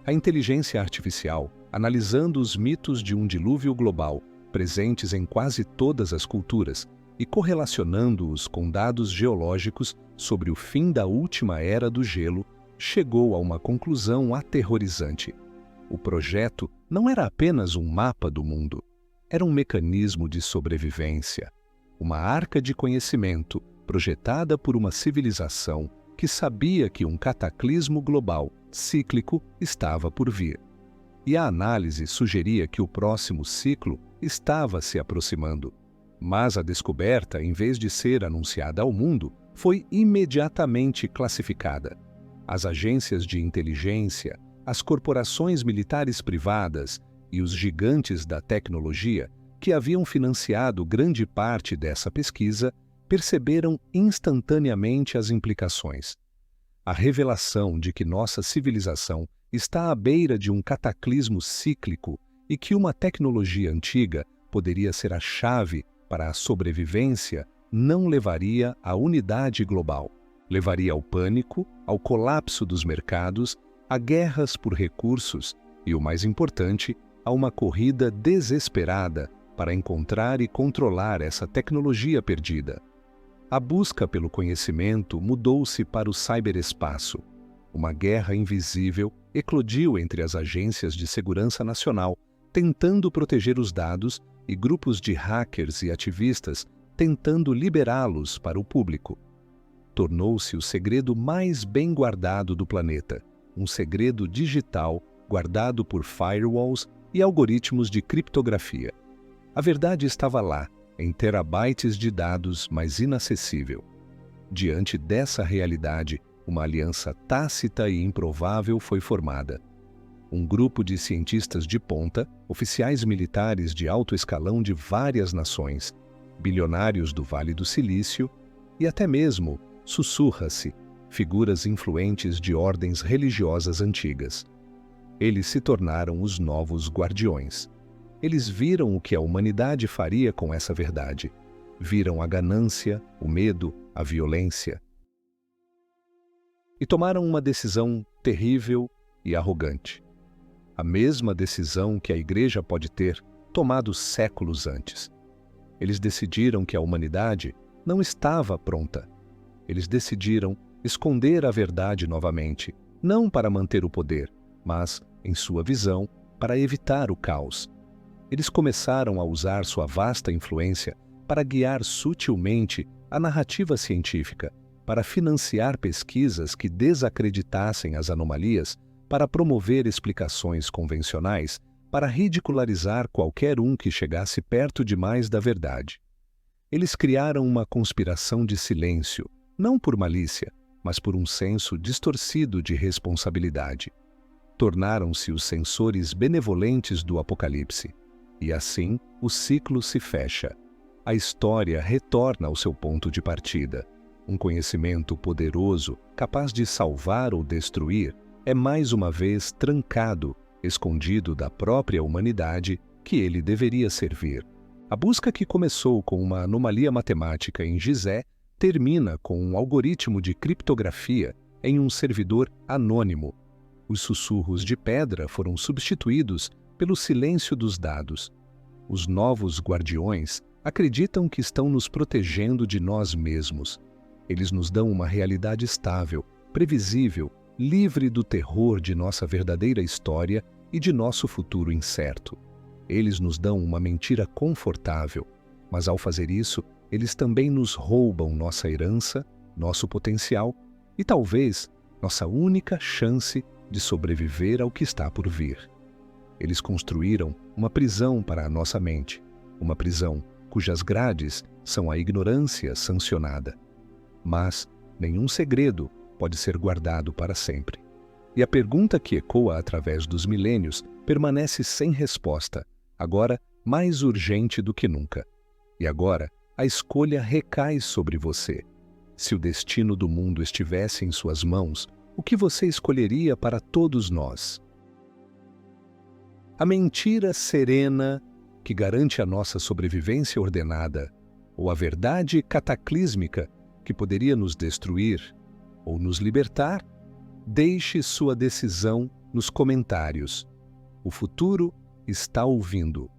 A inteligência artificial, analisando os mitos de um dilúvio global, presentes em quase todas as culturas, e correlacionando-os com dados geológicos sobre o fim da última era do gelo, chegou a uma conclusão aterrorizante. O projeto não era apenas um mapa do mundo, era um mecanismo de sobrevivência, uma arca de conhecimento projetada por uma civilização que sabia que um cataclismo global cíclico estava por vir. E a análise sugeria que o próximo ciclo estava se aproximando. Mas a descoberta, em vez de ser anunciada ao mundo, foi imediatamente classificada. As agências de inteligência, as corporações militares privadas e os gigantes da tecnologia, que haviam financiado grande parte dessa pesquisa, perceberam instantaneamente as implicações. A revelação de que nossa civilização está à beira de um cataclismo cíclico e que uma tecnologia antiga poderia ser a chave para a sobrevivência não levaria à unidade global. Levaria ao pânico, ao colapso dos mercados, a guerras por recursos e, o mais importante, a uma corrida desesperada para encontrar e controlar essa tecnologia perdida. A busca pelo conhecimento mudou-se para o ciberespaço. Uma guerra invisível eclodiu entre as agências de segurança nacional, tentando proteger os dados, e grupos de hackers e ativistas tentando liberá-los para o público. Tornou-se o segredo mais bem guardado do planeta, um segredo digital guardado por firewalls e algoritmos de criptografia. A verdade estava lá, em terabytes de dados, mas inacessível. Diante dessa realidade, uma aliança tácita e improvável foi formada. Um grupo de cientistas de ponta, oficiais militares de alto escalão de várias nações, bilionários do Vale do Silício e até mesmo, sussurra-se, figuras influentes de ordens religiosas antigas. Eles se tornaram os novos guardiões. Eles viram o que a humanidade faria com essa verdade. Viram a ganância, o medo, a violência. E tomaram uma decisão terrível e arrogante. A mesma decisão que a Igreja pode ter tomado séculos antes. Eles decidiram que a humanidade não estava pronta. Eles decidiram esconder a verdade novamente, não para manter o poder, mas, em sua visão, para evitar o caos. Eles começaram a usar sua vasta influência para guiar sutilmente a narrativa científica, para financiar pesquisas que desacreditassem as anomalias, para promover explicações convencionais, para ridicularizar qualquer um que chegasse perto demais da verdade. Eles criaram uma conspiração de silêncio, não por malícia, mas por um senso distorcido de responsabilidade. Tornaram-se os censores benevolentes do Apocalipse. E assim, o ciclo se fecha. A história retorna ao seu ponto de partida. Um conhecimento poderoso, capaz de salvar ou destruir, é mais uma vez trancado, escondido da própria humanidade que ele deveria servir. A busca que começou com uma anomalia matemática em Gizé termina com um algoritmo de criptografia em um servidor anônimo. Os sussurros de pedra foram substituídos pelo silêncio dos dados. Os novos guardiões acreditam que estão nos protegendo de nós mesmos. Eles nos dão uma realidade estável, previsível, livre do terror de nossa verdadeira história e de nosso futuro incerto. Eles nos dão uma mentira confortável, mas ao fazer isso, eles também nos roubam nossa herança, nosso potencial e talvez nossa única chance de sobreviver ao que está por vir. Eles construíram uma prisão para a nossa mente, uma prisão cujas grades são a ignorância sancionada. Mas nenhum segredo pode ser guardado para sempre. E a pergunta que ecoa através dos milênios permanece sem resposta, agora mais urgente do que nunca. E agora, a escolha recai sobre você. Se o destino do mundo estivesse em suas mãos, o que você escolheria para todos nós? A mentira serena que garante a nossa sobrevivência ordenada, ou a verdade cataclísmica que poderia nos destruir ou nos libertar? Deixe sua decisão nos comentários. O futuro está ouvindo.